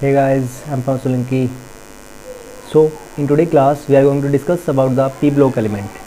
Hey guys, I'm Pawan Solanki. So in today class we are going to discuss about the p block element.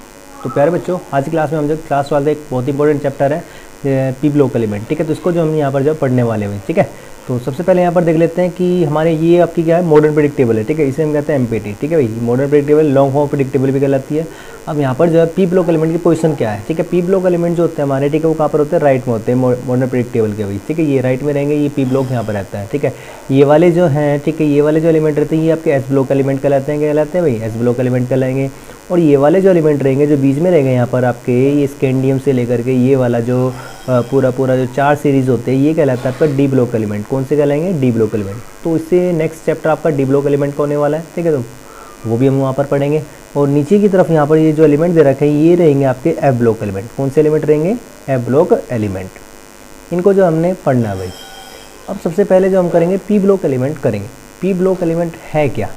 तो प्यारे बच्चों, आज की class में हम जो क्लास वाले एक बहुत इंपॉर्टेंट चैप्टर है पी ब्लॉक एलिमेंट, ठीक है। तो इसको जो हम यहाँ पर जो पढ़ने वाले हैं, ठीक है। तो सबसे पहले यहाँ पर देख लेते हैं कि हमारे ये आपकी क्या है, मॉडर्न प्रेडिक्टेबल है, ठीक है। इसे हम कहते हैं एमपीटी, ठीक है भाई। Modern predictable long form predictable भी कहलाती है। अब यहाँ पर जो है पी ब्लॉक एलिमेंट की पोजीशन क्या है, ठीक है। पी ब्लॉक एलिमेंट जो होते हैं हमारे, ठीक है, वो कहाँ पर होते हैं, राइट में होते हैं मॉडर्न प्रेडिक्टेबल के भाई, ठीक है। ये राइट में रहेंगे, ये पी ब्लॉक यहाँ पर रहता है, ठीक है। ये वाले जो हैं, ठीक है, ये वाले जो एलिमेंट रहते हैं ये आपके एस ब्लॉक एलिमेंट कहलाते हैं भाई, एस ब्लॉक एलिमेंट कहलाएंगे। और ये वाले जो एलिमेंट रहेंगे जो बीच में रहेंगे यहाँ पर आपके, ये स्कैंडियम से लेकर के ये वाला जो पूरा जो 4 सीरीज़ होते हैं, ये कहलाता है आपका डी ब्लॉक एलिमेंट। कौन से कहलाएंगे, डी ब्लॉक एलिमेंट। तो इससे नेक्स्ट चैप्टर आपका डी ब्लॉक एलिमेंट का होने वाला है, ठीक है। तो वो भी हम वहाँ पर पढ़ेंगे। और नीचे की तरफ यहाँ पर ये जो एलिमेंट दे रखे हैं ये रहेंगे आपके एफ ब्लॉक एलिमेंट। कौन से एलिमेंट रहेंगे, एफ ब्लॉक एलिमेंट। इनको जो हमने पढ़ना है भाई। अब सबसे पहले जो हम करेंगे पी ब्लॉक एलिमेंट करेंगे। पी ब्लॉक एलिमेंट है क्या,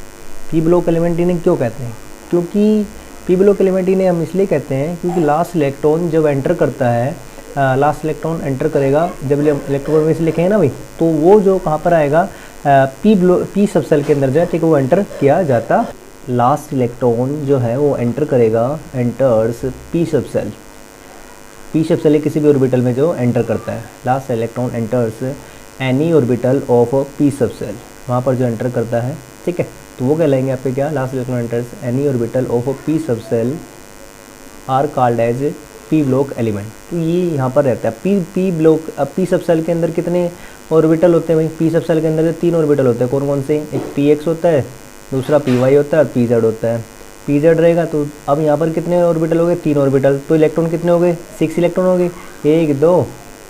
पी ब्लॉक एलिमेंट इन्हें क्यों कहते हैं, क्योंकि पी ब्लॉक एलिमेंट इन्हें हम इसलिए कहते हैं क्योंकि लास्ट इलेक्ट्रॉन जब एंटर करता है, लास्ट इलेक्ट्रॉन एंटर करेगा, जब इलेक्ट्रॉन में से लिखेंगे ना भाई, तो वो जो कहाँ पर आएगा, पी सब सेल के अंदर जो है, ठीक है, वो एंटर किया जाता। लास्ट इलेक्ट्रॉन जो है वो एंटर करेगा, एंटर्स पी सब सेल। पी सब सेल किसी भी ऑर्बिटल में जो एंटर करता है, last electron enters any orbital of P सब सेल, वहाँ पर जो एंटर करता है, ठीक है। तो वो कहलाएंगे आपके क्या, last electron enters any orbital of P subshell are called as P block element. तो ये यहाँ पर रहता है पी ब्लॉक। अब पी सब सेल के अंदर कितने ऑर्बिटल होते हैं भाई, पी सब सेल के अंदर 3 ऑर्बिटल होते हैं। कौन कौन से, एक पी एक्स होता है, दूसरा पी वाई होता है और पी जेड होता है। पी जेड रहेगा तो अब यहाँ पर कितने ऑर्बिटल हो गए, 3 ऑर्बिटल। तो इलेक्ट्रॉन कितने हो गए, 6 इलेक्ट्रॉन हो गए, 1 2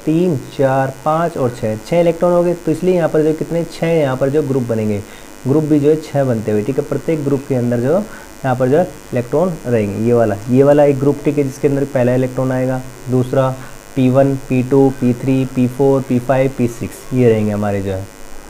3 4 5 और 6 इलेक्ट्रॉन हो गए। तो इसलिए यहाँ पर जो कितने 6 यहाँ पर जो ग्रुप बनेंगे, ग्रुप भी जो है 6 बनते हुए, ठीक है। प्रत्येक ग्रुप के अंदर जो यहाँ पर जो इलेक्ट्रॉन रहेंगे, ये वाला एक ग्रुप, ठीक है, जिसके अंदर पहला इलेक्ट्रॉन आएगा, दूसरा P1 P2 P3 P4 P5 P6 ये रहेंगे हमारे जो है।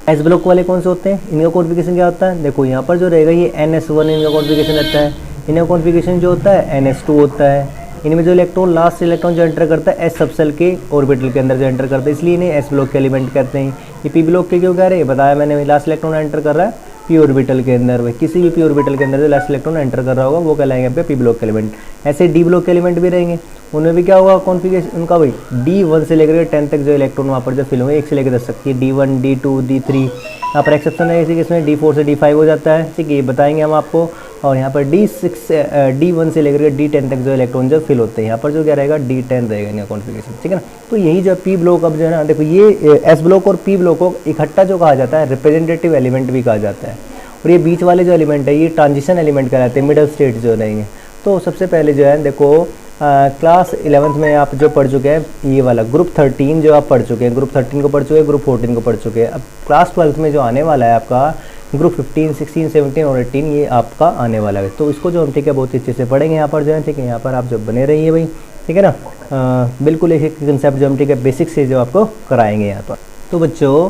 एस ब्लॉक वाले कौन से होते हैं, इनका कॉन्फ़िगरेशन क्या होता है, देखो यहाँ पर जो रहेगा ये NS1 इनका कॉन्फ़िगरेशन रहता है। इनका कॉन्फ़िगरेशन जो होता है NS2 होता है। इनमें जो इलेक्ट्रॉन लास्ट इलेक्ट्रॉन जो एंटर करता है एस सब सेल के ऑर्बिटल के अंदर जो एंटर करता है, इसलिए इन्हें एस ब्लॉक के एलिमेंट कहते हैं। ये पी ब्लॉक के क्यों कह रहे हैं, बताया मैंने, लास्ट इलेक्ट्रॉन एंटर कर रहा है पी ऑर्बिटल के अंदर, भाई किसी भी पी ऑर्बिटल के अंदर जो लास्ट इलेक्ट्रॉन एंटर कर रहा होगा वो कहलाएंगे आपके पी ब्लॉक के एलिमेंट। ऐसे डी ब्लॉक के एलिमेंट भी रहेंगे, उनमें भी क्या होगा कॉन्फ़िगरेशन उनका भाई, D1 से लेकर 10 तक जो इलेक्ट्रॉन वहाँ पर जो फिल होंगे 1 से लेकर 10 तक की, D1 D2 D3। यहाँ पर एक्सेप्शन है इसी केस में D4 से D5 हो जाता है, ठीक है, ये बताएंगे हम आपको। और यहाँ पर D1 से लेकर D10 तक जो इलेक्ट्रॉन जो फिल होते हैं, यहाँ पर जो क्या रहेगा D10 रहेगा इनका कॉन्फ़िगरेशन, ठीक है ना। तो यही जो पी ब्लॉक अब जो है ना, देखो ये एस ब्लॉक और पी ब्लॉक को इकट्ठा जो कहा जाता है रिप्रेजेंटेटिव एलिमेंट भी कहा जाता है। और ये बीच वाले जो एलिमेंट है ये ट्रांजिशन एलिमेंट कहलाते हैं, मिडल स्टेट जो रहेंगे। तो सबसे पहले जो है देखो क्लास 11th में आप जो पढ़ चुके हैं, ये वाला ग्रुप 13 जो आप पढ़ चुके हैं, ग्रुप 13 को पढ़ चुके हैं, ग्रुप 14 को पढ़ चुके हैं। अब क्लास 12th में जो आने वाला है आपका ग्रुप 15 16 17 और 18 ये आपका आने वाला है। तो इसको जो हम, ठीक है, बहुत ही अच्छे से पढ़ेंगे यहाँ पर जो है, ठीक है। यहाँ पर आप जब बने रहिए भाई, ठीक है ना। बिल्कुल एक कंसेप्ट जो हम, ठीक है, बेसिक से जो आपको कराएंगे यहाँ पर। तो बच्चों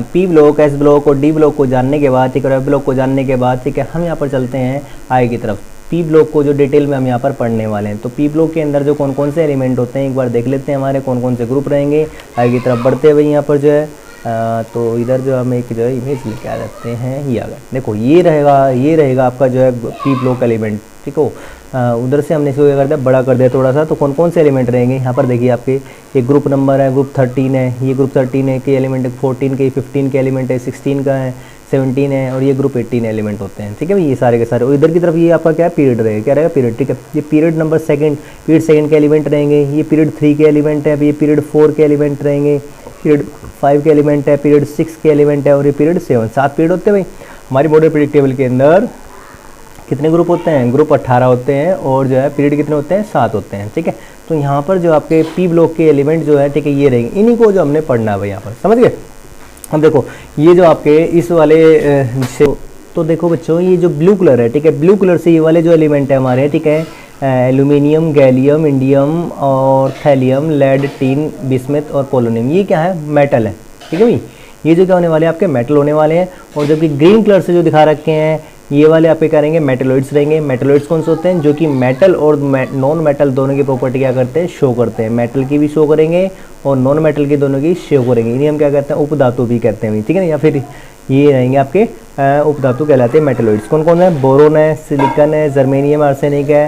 पी ब्लॉक, एस ब्लॉक और डी ब्लॉक को जानने के बाद, ठीक है, एफ ब्लॉक को जानने के बाद, ठीक है, हम यहाँ पर चलते हैं आगे की तरफ। पी ब्लॉक को जो डिटेल में हम यहाँ पर पढ़ने वाले हैं। तो पी ब्लॉक के अंदर जो कौन कौन से एलिमेंट होते हैं एक बार देख लेते हैं, हमारे कौन कौन से ग्रुप रहेंगे आगे की तरफ बढ़ते हुए यहाँ पर जो है। तो इधर जो हम एक जो है इमेज लेके आ जाते हैं, ये आ गया, देखो ये रहेगा आपका जो है पी ब्लॉक एलिमेंट, ठीक हो। उधर से हमने इसको क्या कर दिया, बड़ा कर दिया थोड़ा सा। तो कौन कौन से एलिमेंट रहेंगे यहाँ पर देखिए, आपके ये ग्रुप नंबर है, ग्रुप 13 है, ये ग्रुप 13 के एलिमेंट है, 14 के, 15 के एलिमेंट है, 16 का है, 17 है और ये ग्रुप 18 एलिमेंट होते हैं, ठीक है भाई, ये सारे के सारे। और इधर की तरफ ये आपका क्या है, पीरियड रहेगा, क्या रहेगा, पीरियड, ठीक है। ये पीरियड नंबर पीरियड सेकंड के एलिमेंट रहेंगे, ये पीरियड 3 के एलिमेंट है, ये पीरियड 4 के एलिमेंट रहेंगे, पीरियड 5 के एलिमेंट है, पीरियड 6 के एलिमेंट है और ये पीरियड 7। 7 पीरियड होते हैं भाई हमारी मॉडर्न प्रेडिक्टेबल के अंदर। कितने ग्रुप होते हैं, ग्रुप 18 होते हैं और जो है पीरियड कितने होते हैं, 7 होते हैं, ठीक है। तो यहाँ पर जो आपके पी ब्लॉक के एलिमेंट जो है, ठीक है, ये रहेंगे, इन्हीं को जो हमने पढ़ना है भाई यहाँ पर, समझ गए। अब देखो ये जो आपके इस वाले से, तो देखो बच्चों ये जो ब्लू कलर है, ठीक है, ब्लू कलर से ये वाले जो एलिमेंट है हमारे, ठीक है, एल्यूमिनियम, गैलियम, इंडियम और थैलियम, लेड, टीन, बिस्मथ और पोलोनियम, ये क्या है, मेटल है, ठीक है भाई। ये जो क्या होने वाले हैं आपके, मेटल होने वाले हैं। और जबकि ग्रीन कलर से जो दिखा रखे हैं ये वाले आप क्या करेंगे, मेटलोइड्स रहेंगे। मेटलोइड्स कौन से होते हैं, जो कि मेटल और नॉन मेटल दोनों की प्रॉपर्टी क्या करते हैं, शो करते हैं। मेटल की भी शो करेंगे और नॉन मेटल की दोनों की शो करेंगे। इन्हें हम क्या कहते हैं, उपधातु भी कहते हैं, ठीक है ना। या फिर ये रहेंगे आपके उपधातु कहलाते हैं मेटलोइड्स। कौन कौन है? बोरोन है, सिलिकॉन है, जर्मेनियम, आर्सेनिक है,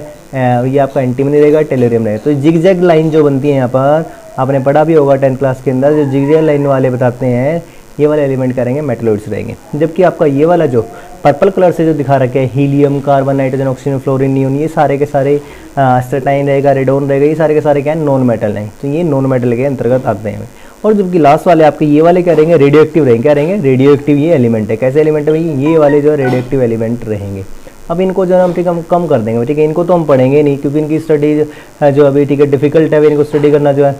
ये आपका एंटीमनी रहेगा, टेलोरियम रहेगा। तो जिगजैग लाइन जो बनती है यहाँ पर आपने पढ़ा भी होगा 10th क्लास के अंदर, जो जिगजैग लाइन वाले बताते हैं ये वाले एलिमेंट करेंगे मेटलोइड्स रहेंगे। जबकि आपका ये वाला जो पर्पल कलर से जो दिखा रखे हैं helium, carbon, nitrogen, oxygen, fluorine, neon, ये सारे के सारे एस्टरटाइन रहेगा, रेडोन रहेगा, ये सारे के सारे क्या है? नॉन मेटल हैं। तो ये नॉन मेटल के अंतर्गत आते हैं। और जबकि लास्ट वाले आपके ये वाले क्या रहेंगे? रेडियो एक्टिव रहेंगे। क्या रहेंगे? रेडियो एक्टिव ये एलिमेंट है। कैसे एलिमेंट है भाई? ये वाले जो रेडियो एक्टिव एलिमेंट रहेंगे। अब इनको जो है हम ठीक है हम कम कर देंगे, ठीक है, इनको तो हम पढ़ेंगे नहीं क्योंकि इनकी स्टडी जो अभी ठीक है डिफिकल्ट है, इनको स्टडी करना जो है,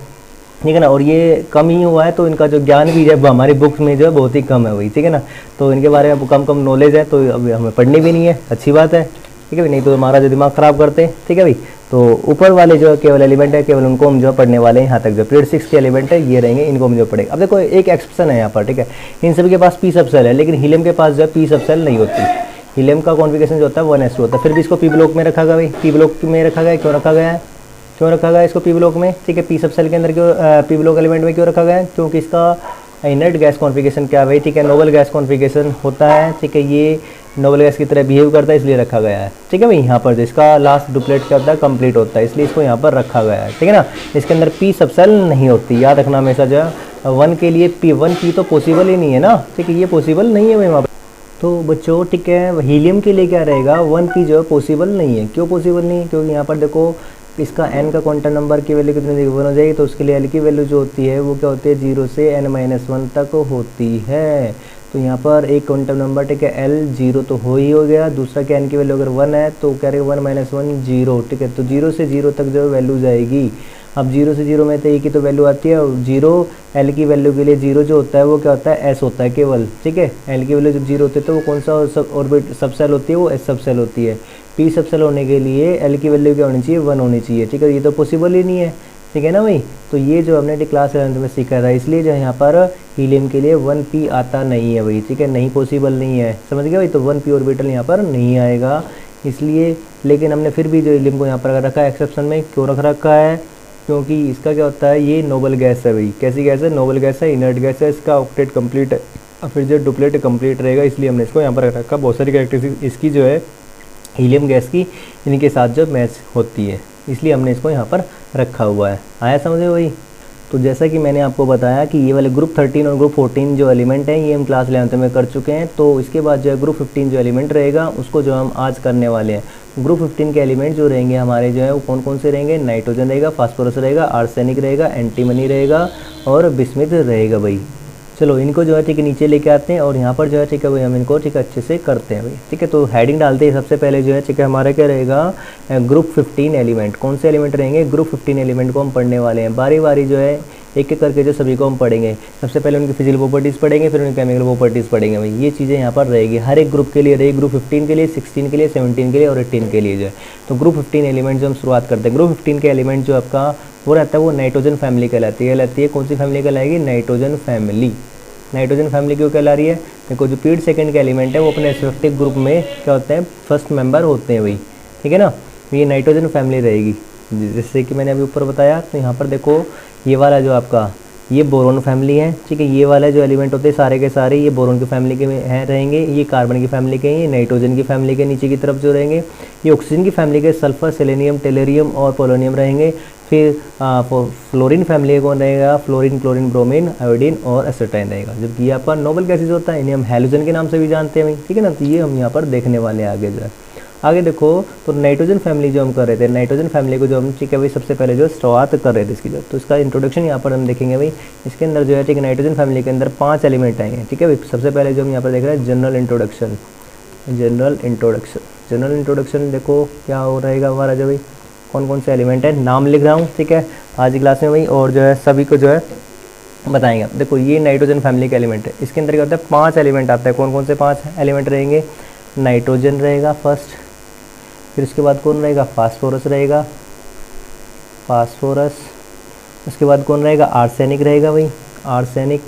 ठीक है ना। और ये कम ही हुआ है तो इनका जो ज्ञान भी है हमारी बुक्स में जो है बहुत ही कम है वही, ठीक है ना। तो इनके बारे में कम नॉलेज है तो अभी हमें पढ़नी भी नहीं है, अच्छी बात है, ठीक है भाई, नहीं तो हमारा जो दिमाग ख़राब करते हैं, ठीक है भाई। तो ऊपर वाले जो केवल एलिमेंट है केवल उनको हम जो पढ़ने वाले हैं। यहाँ तक जो पीरियड 6 के एलिमेंट है ये रहेंगे, इनको हम जो पढ़ेंगे। अब देखो एक एक्सेप्शन है यहाँ पर, ठीक है, इन सभी के पास पी सब सेल है लेकिन हीलियम के पास जो है पी सब सेल नहीं होती। हीलियम का कॉन्फिगरेशन जो होता है 1s2 होता है, फिर भी इसको पी ब्लॉक में रखा गया भाई। पी ब्लॉक में रखा गया, क्यों रखा गया है? क्यों रखा गया इसको पी ब्लॉक में? ठीक है, पी सब सेल के अंदर क्यों पी ब्लॉक एलिमेंट में क्यों रखा गया है? क्योंकि इसका इनर्ट गैस कॉन्फिगरेशन क्या है भाई? ठीक है, नोबल गैस कॉन्फिगरेशन होता है, ठीक है, ये नोबल गैस की तरह बिहेव करता है इसलिए रखा गया है, ठीक है भाई। यहाँ पर इसका लास्ट डुप्लेट क्या होता है? कंप्लीट होता है, इसलिए इसको यहाँ पर रखा गया है, ठीक है ना। इसके अंदर पी सब सेल नहीं होती, याद रखना हमेशा जो है। 1 के लिए वन पी तो पॉसिबल ही नहीं है ना, ठीक है, ये पॉसिबल नहीं है भाई वहाँ पर। तो बच्चों ठीक है, हीलियम के लिए क्या रहेगा? 1 पी जो है पॉसिबल नहीं है। क्यों पॉसिबल नहीं है? क्योंकि यहाँ पर देखो इसका n का क्वांटम नंबर की वैल्यू कितनी 1 हो जाएगी, तो उसके लिए l की वैल्यू जो होती है वो क्या होती है? 0 से n-1 तक होती है। तो यहाँ पर एक क्वांटम नंबर, ठीक है, l 0 तो हो ही हो गया, दूसरा क्या n की वैल्यू अगर 1 है तो क्या रहेगा? 1-1 0, ठीक है। तो 0 से 0 तक जो वैल्यू जाएगी। अब 0 से 0 में तो एक ही तो वैल्यू आती है, और 0 l की वैल्यू के लिए 0 जो होता है वो क्या होता है? s होता है केवल, ठीक है। l की वैल्यू जब 0 होती है तो वो कौन सा ऑर्बिट सब सेल होती है? वो s सब सेल होती है। p सब सेल होने के लिए l की वैल्यू क्या होनी चाहिए? 1 होनी चाहिए, ठीक है। ये तो पॉसिबल ही नहीं है, ठीक है ना भाई। तो ये जो हमने क्लास 11th में सीखा था, इसलिए जो यहाँ पर हीलियम के लिए 1p आता नहीं है भाई, ठीक है, नहीं पॉसिबल नहीं है, समझ गया भाई। तो 1p ऑर्बिटल यहाँ पर नहीं आएगा इसलिए, लेकिन हमने फिर भी जो हीलियम को यहाँ पर रखा है एक्सेप्शन में। क्यों रख रखा है? क्योंकि इसका क्या होता है? ये नोबल गैस है भाई। कैसी गैस है? नोबल गैस है, इनर्ट गैस है, इसका ऑक्टेट कंप्लीट है और फिर जो डुप्लेट कंप्लीट रहेगा, इसलिए हमने इसको यहाँ पर रखा। बहुत सारी कैरेक्टरिस्टिक इसकी जो है हीलियम गैस की इनके साथ जो मैच होती है, इसलिए हमने इसको यहाँ पर रखा हुआ है। आया समझे भाई? तो जैसा कि मैंने आपको बताया कि ये वाले ग्रुप 13 और ग्रुप 14 जो एलिमेंट हैं ये हम क्लास 11th में कर चुके हैं। तो इसके बाद जो है ग्रुप 15 जो एलिमेंट रहेगा उसको जो हम आज करने वाले हैं। ग्रुप 15 के एलिमेंट जो रहेंगे हमारे जो है वो कौन कौन से रहेंगे? नाइट्रोजन रहेगा, फास्फोरस रहेगा, आर्सेनिक रहेगा, एंटीमनी रहेगा और बिस्मिथ रहेगा भाई। चलो इनको जो है ठीक है नीचे लेके आते हैं और यहाँ पर जो है ठीक है भाई हम इनको ठीक है अच्छे से करते हैं भाई, ठीक है। तो हेडिंग डालते हैं सबसे पहले जो है ठीक है हमारा क्या रहेगा? Group 15 element. कौन से एलिमेंट रहेंगे? ग्रुप 15 एलिमेंट को हम पढ़ने वाले हैं। बारी बारी जो है एक एक करके जो सभी को हम पढ़ेंगे। सबसे पहले उनकी फिजिकल प्रॉपर्टीज़ पढ़ेंगे, फिर उनकी केमिकल प्रॉपर्टीज़ पढ़ेंगे भाई। ये चीज़ें यहाँ पर रहेगी हर एक ग्रुप के लिए रहेगी, ग्रुप 15 के लिए, 16 के लिए, 17 के लिए और 18 के लिए जो है। तो ग्रुप 15 एलिमेंट जो हम शुरुआत करते हैं, ग्रुप 15 के एलिमेंट जो आपका वो रहता है वो नाइट्रोजन फैमिली कहलाती है। कौन सी फैमिली कहलाएगी? Nitrogen family. नाइट्रोजन फैमिली क्यों कहला रही है? देखो जो पीरियड सेकंड के एलिमेंट है वो अपने रिस्पेक्टिव ग्रुप में क्या होते हैं? फर्स्ट मेंबर होते हैं भाई, ठीक है ना। ये नाइट्रोजन फैमिली रहेगी जैसे कि मैंने अभी ऊपर बताया। तो यहाँ पर देखो ये वाला जो आपका ये बोरोन फैमिली है, ठीक है। ये वाला जो एलिमेंट होते हैं सारे के सारे ये बोरोन की फैमिली के हैं रहेंगे। ये कार्बन की फैमिली के हैं, ये नाइट्रोजन की फैमिली के नीचे की तरफ जो रहेंगे। ये ऑक्सीजन की फैमिली के सल्फर, सेलेनियम, टेलेरियम और पोलोनियम रहेंगे। फिर फ्लोरीन फैमिली कौन रहेगा? फ्लोरीन, क्लोरीन, ब्रोमीन, आयोडीन और एसिटाइन रहेगा। जबकि ये आपका नोबल गैसेज होता है, इन्हें हम हैलोजन के नाम से भी जानते हैं, ठीक है ना। तो ये हम यहाँ पर देखने वाले हैं आगे जो है। आगे देखो तो नाइट्रोजन फैमिली जो हम कर रहे थे, नाइट्रोजन फैमिली को जो हम ठीक है भाई सबसे पहले जो शुरुआत कर रहे थे इसकी जो, तो इसका इंट्रोडक्शन यहाँ पर हम देखेंगे भाई। इसके अंदर जो है ठीक है नाइट्रोजन फैमिली के अंदर 5 एलिमेंट आएंगे, ठीक है भाई। सबसे पहले जो हम यहाँ पर देख रहे हैं जनरल इंट्रोडक्शन। जनरल इंट्रोडक्शन देखो क्या हो रहेगा हमारा जो भाई कौन कौन से एलिमेंट है नाम लिख रहा हूँ, ठीक है, आज की क्लास में भाई। और जो है सभी को जो है बताएंगे। देखो ये नाइट्रोजन फैमिली का एलिमेंट है, इसके अंदर क्या होता है? 5 एलिमेंट आता है। कौन कौन से 5 एलिमेंट रहेंगे? नाइट्रोजन रहेगा फर्स्ट, फिर उसके बाद कौन रहेगा? फास्फोरस रहेगा, फास्फोरस। उसके बाद कौन रहेगा? आर्सेनिक रहेगा भाई, आर्सेनिक,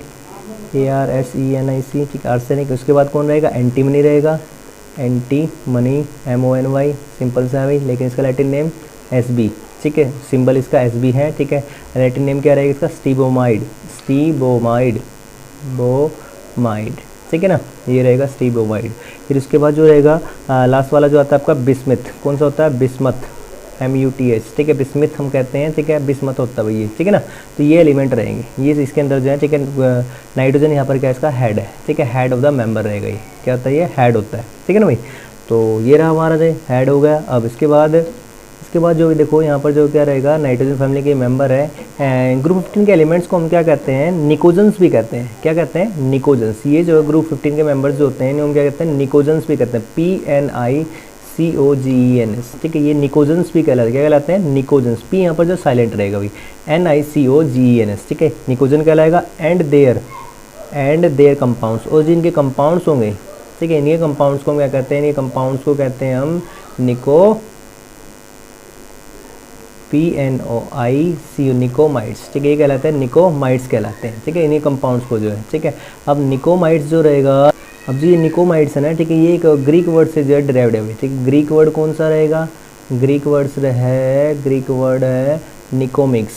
ARSENIC, ठीक है, आर्सेनिक। उसके बाद कौन रहेगा? एंटीमनी रहेगा, एंटीमनी, MONY, सिंपल सा है भाई, लेकिन इसका लैटिन नेम SB, ठीक है, सिंबल इसका SB है, ठीक है। लैटिन नेम क्या रहेगा इसका? स्टीबोमाइड, स्टीबोमाइड, बोमाइड, ठीक है ना, ये रहेगा स्टीव ब्रोमाइड। फिर उसके बाद जो रहेगा लास्ट वाला जो आता है आपका बिस्मथ, कौन सा होता है, बिस्मथ, MUTH, ठीक है, बिस्मथ हम कहते हैं, ठीक है, बिस्मथ होता है भाई ये, ठीक है ना। तो ये एलिमेंट रहेंगे, ये इसके अंदर जो है, ठीक है, नाइट्रोजन यहाँ पर क्या इसका हेड है, ठीक है, हेड ऑफ द मेंबर रहेगा, ये क्या होता है, ये हेड होता है, ठीक है ना भाई। तो ये रहा हमारा जो हेड हो गया। अब इसके बाद जो देखो यहाँ पर जो क्या रहेगा, नाइट्रोजन फैमिली के मेंबर है। ग्रुप 15 के एलिमेंट्स को हम क्या कहते हैं, निकोजन्स भी कहते हैं। क्या कहते हैं, निकोजन्स। ये जो ग्रुप 15 के मेंबर्स जो होते हैं इन्हें हम क्या कहते हैं, निकोजन्स भी कहते हैं, PNICOGENS, ठीक है, ये निकोजन्स भी कहलाते हैं। क्या कहलाते हैं, निकोजन्स। P यहाँ पर जो साइलेंट रहेगा भाई, NICOGENS, ठीक है, निकोजन कहलाएगा। एंड देयर कंपाउंड्स, और जिनके कंपाउंड्स होंगे, ठीक है, इनके कंपाउंड्स को हम क्या कहते हैं, इनके कंपाउंड्स को कहते हैं हम PNOICO निकोमाइड्स, ठीक है, ये कहलाते हैं निकोमाइड्स कहलाते हैं, ठीक है, इन्हीं कंपाउंड्स को जो है, ठीक है। अब निकोमाइड्स जो रहेगा, अब जो ये निकोमाइड्स है ना, ठीक है, ये एक ग्रीक वर्ड से जो है डिराइव्ड है, ठीक है। ग्रीक वर्ड कौन सा रहेगा, ग्रीक वर्ड है निकोमिक्स,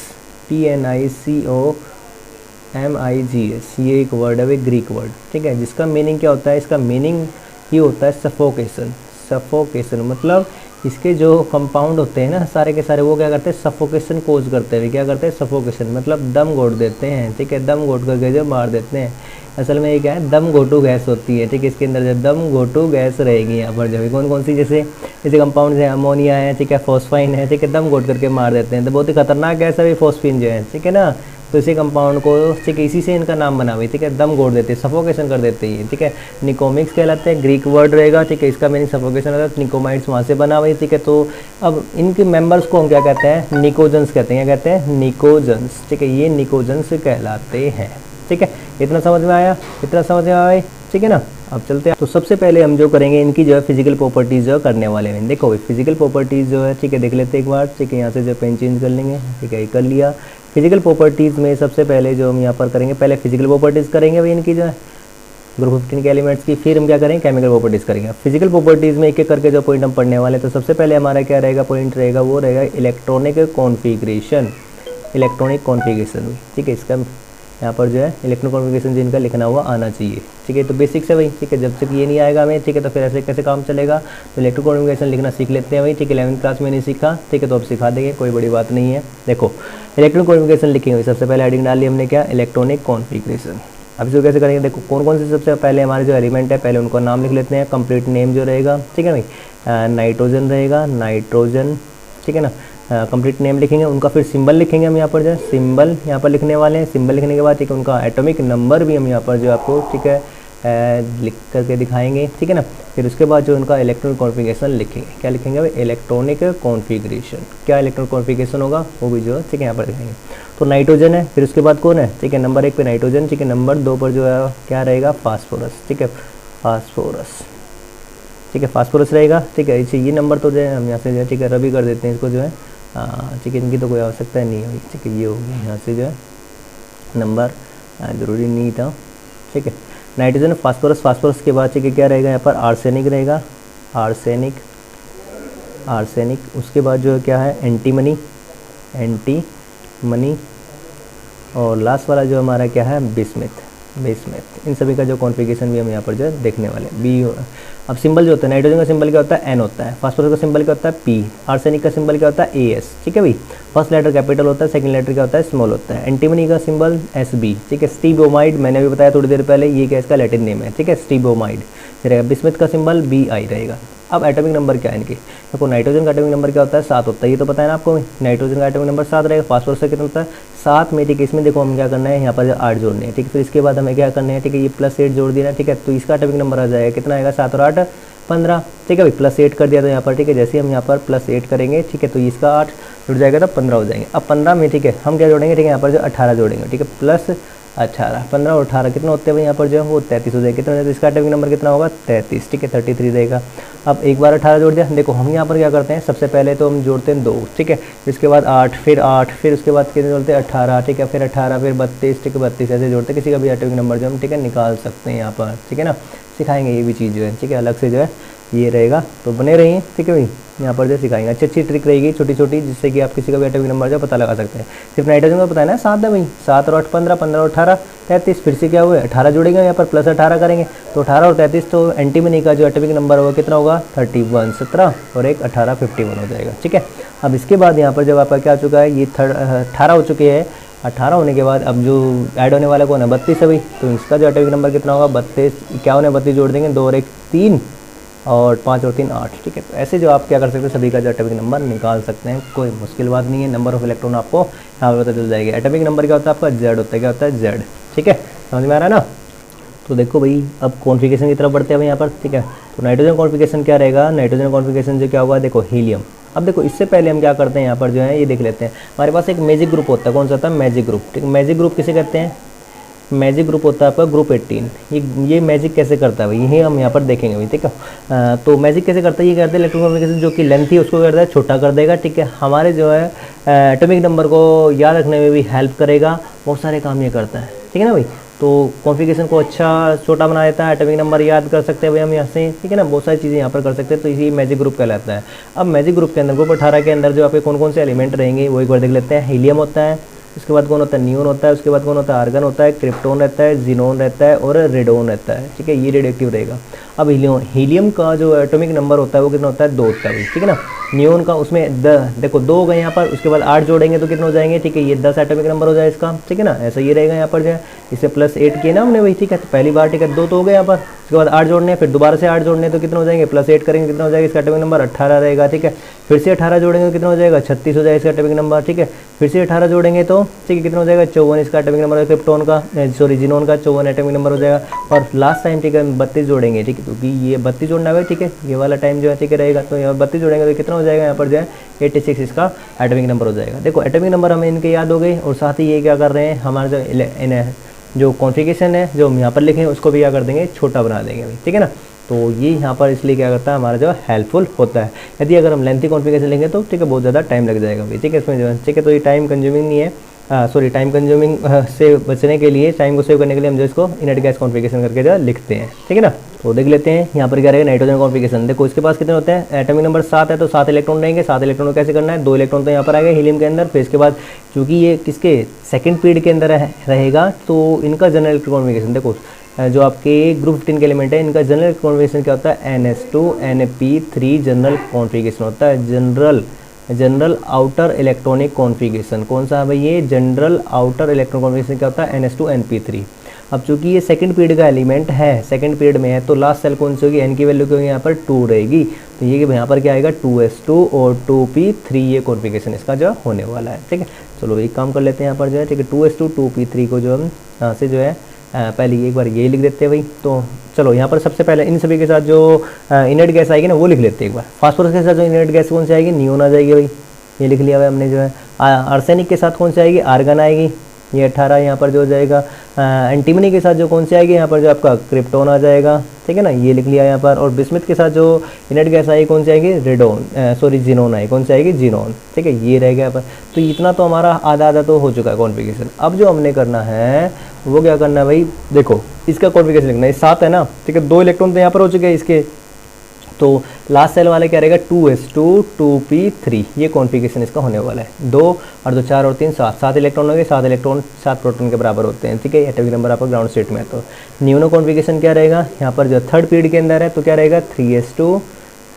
PNICOMIGS, ये एक वर्ड है भाई, ग्रीक वर्ड, ठीक है, जिसका मीनिंग क्या होता है, इसका मीनिंग ये होता है सफोकेशन, मतलब इसके जो कंपाउंड होते हैं ना सारे के सारे, वो क्या करते हैं, सफोकेशन कोज करते हैं। क्या करते हैं, सफोकेशन, मतलब दम घोट देते हैं, ठीक है, दम घोट करके जो मार देते हैं। असल में ये क्या है, दम घोटू गैस होती है, ठीक है, इसके अंदर जो दम घोटू गैस रहेगी यहाँ पर, जो कौन सी, जैसे कंपाउंड है, अमोनिया है, ठीक है, फॉस्फाइन है, ठीक है, दम घोट करके मार देते हैं। तो बहुत ही खतरनाक गैस है फॉस्फिन जो है, ठीक है ना। तो इसी कंपाउंड को, ठीक है, इसी से इनका नाम बना हुई, ठीक है, दम घोट देते हैं, सफोकेशन कर देते हैं, ठीक है। निकोमिक्स कहलाते हैं, ग्रीक वर्ड रहेगा, ठीक है, इसका मीनिंग सफोकेशन होता है। निकोमाइड्स वहाँ से बना हुई, ठीक है। तो अब इनके मेंबर्स को हम क्या कहते हैं, निकोजन्स कहते हैं। क्या कहते हैं, निकोजन्स, ठीक है, ये निकोजन्स कहलाते हैं, ठीक है। इतना समझ में आया, ठीक है ना। अब चलते हैं। तो सबसे पहले हम जो करेंगे, इनकी जो है फिजिकल प्रॉपर्टीज़ जो करने वाले हैं। देखो भाई, फिजिकल प्रॉपर्टीज़ जो है, ठीक है, देख लेते हैं एक बार, ठीक है, यहाँ से जो पेन चेंज कर लेंगे, ठीक है, ये कर लिया। फिजिकल प्रॉपर्टीज़ में सबसे पहले जो हम यहाँ पर करेंगे, पहले फिजिकल प्रॉपर्टीज़ करेंगे भाई इनकी जो है ग्रुप 15 के एलिमेंट्स की, फिर हम क्या करेंगे, केमिकल प्रॉपर्टीज़ करेंगे। फिजिकल प्रॉपर्टीज़ में एक एक करके जो पॉइंट हम पढ़ने वाले हैं, तो सबसे पहले हमारा क्या रहेगा, पॉइंट रहेगा, वो रहेगा इलेक्ट्रॉनिक कॉन्फ़िगरेशन, ठीक है। इसका यहाँ पर जो है इलेक्ट्रॉनिक कॉन्फ़िगरेशन जिनका लिखना हुआ आना चाहिए, ठीक है। तो बेसिक्स है भाई, ठीक है, जब तक ये नहीं आएगा हमें, ठीक है, तो फिर ऐसे कैसे काम चलेगा। तो इलेक्ट्रॉनिक कॉन्फ़िगरेशन लिखना सीख लेते हैं भाई, ठीक है। 11वीं क्लास में नहीं सीखा, ठीक है, तो अब सिखा देंगे, कोई बड़ी बात नहीं है। देखो, इलेक्ट्रॉनिक कॉन्फ़िगरेशन लिखेंगे, सबसे पहले हेडिंग डाल ली हमने, क्या, इलेक्ट्रॉनिक कॉन्फ़िगरेशन। अब इसको कैसे करेंगे, देखो कौन से सबसे पहले हमारे जो एलिमेंट है, पहले उनका नाम लिख लेते हैं, कंप्लीट नेम जो रहेगा, ठीक है भाई। नाइट्रोजन रहेगा, ठीक है ना। कंप्लीट नेम लिखेंगे, उनका फिर सिंबल लिखेंगे हम यहाँ पर जो है, सिंबल यहाँ पर लिखने वाले हैं। सिंबल लिखने के बाद, ठीक है, उनका एटॉमिक नंबर भी हम यहाँ पर जो आपको, ठीक है, लिख करके दिखाएंगे, ठीक है ना। फिर उसके बाद जो उनका इलेक्ट्रॉनिक कॉन्फ़िगरेशन लिखेंगे, क्या लिखेंगे भाई, इलेक्ट्रॉनिक कॉन्फ़िगरेशन। क्या इलेक्ट्रॉनिक कॉन्फ़िगरेशन होगा वो भी जो है, ठीक है, यहाँ पर दिखाएंगे। तो नाइट्रोजन है, फिर उसके बाद कौन है, ठीक है, नंबर 1 पे नाइट्रोजन, ठीक है, नंबर 2 पर जो है क्या रहेगा, फास्फोरस, ठीक है, ठीक है, फास्फोरस रहेगा, ठीक है। ये नंबर तो जो है हम यहाँ से जो है, ठीक है, रबी कर देते हैं इसको जो है, ठीक है, इनकी तो कोई आवश्यकता नहीं है, ठीक है, ये होगी यहाँ से जो है नंबर, ज़रूरी नहीं था, ठीक है। नाइट्रोजन, फास्फोरस के बाद, ठीक है, क्या रहेगा यहाँ पर, आर्सेनिक रहेगा, आर्सेनिक। उसके बाद जो है क्या है, एंटीमनी, और लास्ट वाला जो हमारा क्या है, बिस्मथ। इन सभी का जो कॉन्फ़िगरेशन भी हम यहाँ पर जो है देखने वाले बी। अब सिंबल जो होता है, नाइट्रोजन का सिंबल क्या होता है, एन होता है। फास्फोरस का सिंबल क्या होता है, पी। आर्सेनिक का सिंबल क्या होता है, AS, ठीक है भाई। फर्स्ट लेटर कैपिटल होता है, सेकंड लेटर क्या होता है, स्मॉल होता है। एंटीमनी का सिंबल SB, ठीक है। स्टीव ब्रोमाइड मैंने भी बताया थोड़ी देर पहले, ये क्या इसका लैटिन नेम है, ठीक है, स्टीव ब्रोमाइड रहेगा। बिस्मथ का सिंबल BI रहेगा। अब एटॉमिक नंबर क्या है इनके, देखो नाइट्रोजन का एटॉमिक नंबर क्या होता है, 7 होता है, ये तो पता है ना आपको, नाइट्रोजन का एटॉमिक नंबर 7 रहेगा। फास्फोरस का कितना होता है, 7 में, ठीक है। इसमें देखो हम क्या करना है, यहाँ पर 8 जोड़ने हैं, ठीक है। फिर इसके बाद हमें क्या करना है, ठीक है, ये +8 जोड़ देना, ठीक है। तो इसका एटॉमिक नंबर आ जाएगा, कितना आएगा, 7 और 8 15, ठीक है भाई। +8 कर दिया तो यहाँ पर, ठीक है, जैसे हम यहाँ पर +8 करेंगे, ठीक है, तो इसका 8 जुड़ जाएगा तो 15 हो जाएंगे। अब 15 में, ठीक है, हम क्या जोड़ेंगे, ठीक है, यहाँ पर जो 18 जोड़ेंगे, ठीक है, +18, 15 और 18 कितना होते हैं भाई, यहाँ पर जो है वो 33 हो जाएगा। कितना, तो इसका एटॉमिक नंबर कितना होगा, 33, ठीक है, 33 रहेगा। अब एक बार 18 जोड़ दिया, देखो हम यहाँ पर क्या करते हैं, सबसे पहले तो हम जोड़ते हैं 2, ठीक है, इसके बाद 8, फिर उसके बाद कितने जोड़ते हैं, 18, ठीक है, फिर 18, फिर 32, ठीक है, 32 ऐसे जोड़ते हैं। किसी का भी एटॉमिक नंबर जो हम, ठीक है, निकाल सकते हैं यहाँ पर, ठीक है ना। सिखाएंगे ये भी चीज़ जो है, ठीक है, अलग से जो है ये रहेगा। तो बने रहिए, ठीक है भाई, यहाँ पर जो सिखाएंगे अच्छी अच्छी ट्रिक रहेगी छोटी छोटी, जिससे कि आप किसी का भी एटॉमिक नंबर जो पता लगा सकते हैं। सिर्फ नाइट्रोजन का पता है ना, 7 है भाई, 7 और 8 15, 15 और 18 33, फिर से क्या हुआ 18 जुड़ेगा यहाँ पर, प्लस 18 करेंगे तो 18 और 33, तो एंटीमनी का जो एटॉमिक नंबर होगा कितना होगा 31, 17 और एक 18 51 हो जाएगा, ठीक है। अब इसके बाद यहाँ पर जब आपका क्या हो चुका है, ये 18 हो चुके हैं, 18 होने के बाद अब जो ऐड होने वाला कौन है 32 है भाई, तो इसका जो एटॉमिक नंबर कितना होगा 32, क्या होने 32 जोड़ देंगे, 2 और 1 3 और 5 और 3 8, ठीक है। तो ऐसे जो आप क्या कर सकते हैं, सभी का जो एटॉमिक नंबर निकाल सकते हैं, कोई मुश्किल बात नहीं है। नंबर ऑफ इलेक्ट्रॉन आपको यहाँ पर पता चल जाएगा। एटॉमिक नंबर क्या होता है आपका Z होता है, क्या होता है Z, ठीक है, समझ में आ रहा है ना। तो देखो भाई अब कॉन्फ़िगरेशन की तरफ बढ़ते हैं भाई यहाँ पर, ठीक है। तो नाइट्रोजन कॉन्फ़िगरेशन क्या रहेगा, नाइट्रोजन कॉन्फ़िगरेशन जो क्या होगा देखो हीलियम। अब देखो इससे पहले हम क्या करते हैं यहाँ पर जो है ये देख लेते हैं, हमारे पास एक मैजिक ग्रुप होता है, कौन सा होता है मैजिक ग्रुप, ठीक है। मैजिक ग्रुप किसे कहते हैं, मैजिक ग्रुप होता है आपका ग्रुप 18। ये मैजिक कैसे करता है भाई, यही हम यहाँ पर देखेंगे भाई, ठीक है। तो मैजिक कैसे करता है, ये करते हैं इलेक्ट्रॉन कॉन्फ़िगरेशन जो कि लेंथ थी उसको करता है छोटा कर देगा, ठीक है। हमारे जो है एटॉमिक नंबर को याद रखने में भी हेल्प करेगा, बहुत सारे काम ये करता है, ठीक है ना भाई। तो कॉन्फ़िगरेशन को अच्छा छोटा बना देता है, एटॉमिक नंबर याद कर सकते हैं भाई हम यहाँ से, ठीक है ना, बहुत सारी चीज़ें यहाँ पर कर सकते हैं। तो इसी मैजिक ग्रुप कहलाता है। अब मैजिक ग्रुप के अंदर ग्रुप 18 के अंदर जो आपके कौन कौन से एलिमेंट रहेंगे वो एक बार देख लेते हैं। हीलियम होता है, उसके बाद कौन होता है नियोन होता है, उसके बाद कौन होता है आर्गन होता है, क्रिप्टोन रहता है, जीनोन रहता है और रेडोन रहता है, ठीक है, ये रेडियोएक्टिव रहेगा। अब हीलियम का जो एटॉमिक नंबर होता है वो कितना होता है 2 होता है, ठीक है ना। नियोन का उसमें देखो 2 हो गए यहाँ पर, उसके बाद 8 जोड़ेंगे तो कितने हो जाएंगे, ठीक है, ये 10 एटॉमिक नंबर हो जाए इसका, ठीक है ना। ऐसा ये रहेगा यहाँ पर जो है, इसे +8 किए ना हमने वही, ठीक है। तो पहली बार ठीक है 2 तो हो गए यहाँ पर, उसके बाद 8 जोड़ने, फिर दोबारा से 8 जोड़ने तो कितने हो जाएंगे, +8 करेंगे कितना हो जाएगा, इसका एटॉमिक नंबर 18 रहेगा, ठीक है। फिर से 18 जोड़ेंगे तो कितना हो जाएगा 36 हो जाएगा इसका एटॉमिक नंबर, ठीक है। फिर से 18 जोड़ेंगे तो ठीक है कितना हो जाएगा 54 इसका एटॉमिक नंबर है, क्रिप्टोन का सॉरी जीनोन का 54 एटॉमिक नंबर हो जाएगा। और लास्ट टाइम ठीक है 32 जोड़ेंगे, ठीक है, क्योंकि ये 32 जोड़ना है, ठीक है, ये वाला टाइम जो है ठीक है रहेगा। तो यहाँ 32 जोड़ेंगे तो कितना हो जाएगा यहाँ पर जो है 86 इसका एटॉमिक नंबर हो जाएगा। देखो एटॉमिक नंबर हमें इनके याद हो गए, और साथ ही ये क्या कर रहे हैं, हमारा जो कॉन्फ़िगरेशन है जो हम यहाँ पर लिखें उसको भी क्या कर देंगे छोटा बना देंगे भाई, ठीक है ना। तो ये यहाँ पर इसलिए क्या करता है हमारा जो हेल्पफुल होता है। यदि अगर हम लेंथी कॉन्फ़िगरेशन लेंगे तो ठीक है बहुत ज़्यादा टाइम लग जाएगा भाई, ठीक है, इसमें जो है ठीक है। तो ये टाइम कंज्यूमिंग नहीं है, सॉरी टाइम कंज्यूमिंग से बचने के लिए, टाइम को सेव करने के लिए हम जो इसको इनर्ट गैस कॉन्फ़िगरेशन करके जो लिखते हैं, ठीक है ना। तो देख लेते हैं यहाँ पर क्या रहेगा नाइट्रोजन कॉन्फ़िगरेशन। देखो इसके पास कितने होते हैं, एटॉमिक नंबर 7 है तो 7 इलेक्ट्रॉन रहेंगे। 7 इलेक्ट्रॉन को कैसे करना है, 2 इलेक्ट्रॉन तो यहाँ पर आएगा हीलियम के अंदर, फिर इसके बाद चूँकि ये किसके सेकंड पीरियड के अंदर रहेगा तो इनका जनरल इलेक्ट्रॉन कॉन्फ़िगरेशन देखो जो आपके ग्रुप 15 के एलिमेंट है इनका जनरल कॉन्फ़िगरेशन क्या होता है, NS2Np3 जनरल कॉन्फ़िगरेशन होता है। जनरल आउटर इलेक्ट्रॉनिक कॉन्फ़िगरेशन कौन सा है भाई, ये जनरल आउटर इलेक्ट्रॉन कॉन्फ़िगरेशन क्या होता है NS2Np3। अब चूंकि ये सेकंड पीरियड का एलिमेंट है, सेकंड पीरियड में है, तो लास्ट सेल कौन सी होगी, n की वैल्यू क्योंकि यहाँ पर 2 रहेगी, तो ये यहाँ पर क्या आएगा 2s2 और 2p3, ये कॉन्फ़िगरेशन इसका जो होने वाला है, ठीक है। चलो एक काम कर लेते हैं यहाँ पर जो है, ठीक है, 2s2 2p3 को जो हम यहाँ से जो है पहले एक बार ये लिख देते हैं भाई। तो चलो यहाँ पर सबसे पहले इन सभी के साथ जो इनर्ट गैस आएगी ना वो लिख लेते हैं एक बार। फास्फोरस के साथ जो इनर्ट गैस कौन सी आएगी, नियोन आ जाएगी भाई, ये लिख लिया भाई हमने जो है। आर्सेनिक के साथ कौन सी आएगी, आर्गन आएगी, ये 18 यहाँ पर जो हो जाएगा। एंटीमनी के साथ जो कौन सी आएगी यहाँ पर जो आपका क्रिप्टोन आ जाएगा, ठीक है ना, ये लिख लिया यहाँ पर। और बिस्मिथ के साथ जो इनर्ट गैस आएगी कौन सी आएगी, रेडोन सॉरी जीनोन आएगी, कौन सी आएगी जीनोन, ठीक है, ये रहेगा यहाँ पर। तो इतना तो हमारा आधा आधा तो हो चुका है कॉन्फ़िगरेशन। अब जो हमने करना है वो क्या करना है भाई, देखो इसका कॉन्फ़िगरेशन लिखना है, 7 है ना, ठीक है, 2 इलेक्ट्रॉन तो यहाँ पर हो चुके हैं इसके, तो लास्ट सेल वाले क्या रहेगा 2s2 2p3, ये कॉन्फ़िगरेशन इसका होने वाला है। 2 और 2 4 और 3 7 इलेक्ट्रॉन हो गए, 7 इलेक्ट्रॉन 7 प्रोटॉन के बराबर होते हैं, ठीक है। एटॉमिक नंबर आपका ग्राउंड स्टेट में है। तो नियोनो कॉन्फ़िगरेशन क्या रहेगा यहाँ पर जो थर्ड पीरियड के अंदर है, तो क्या रहेगा 3s2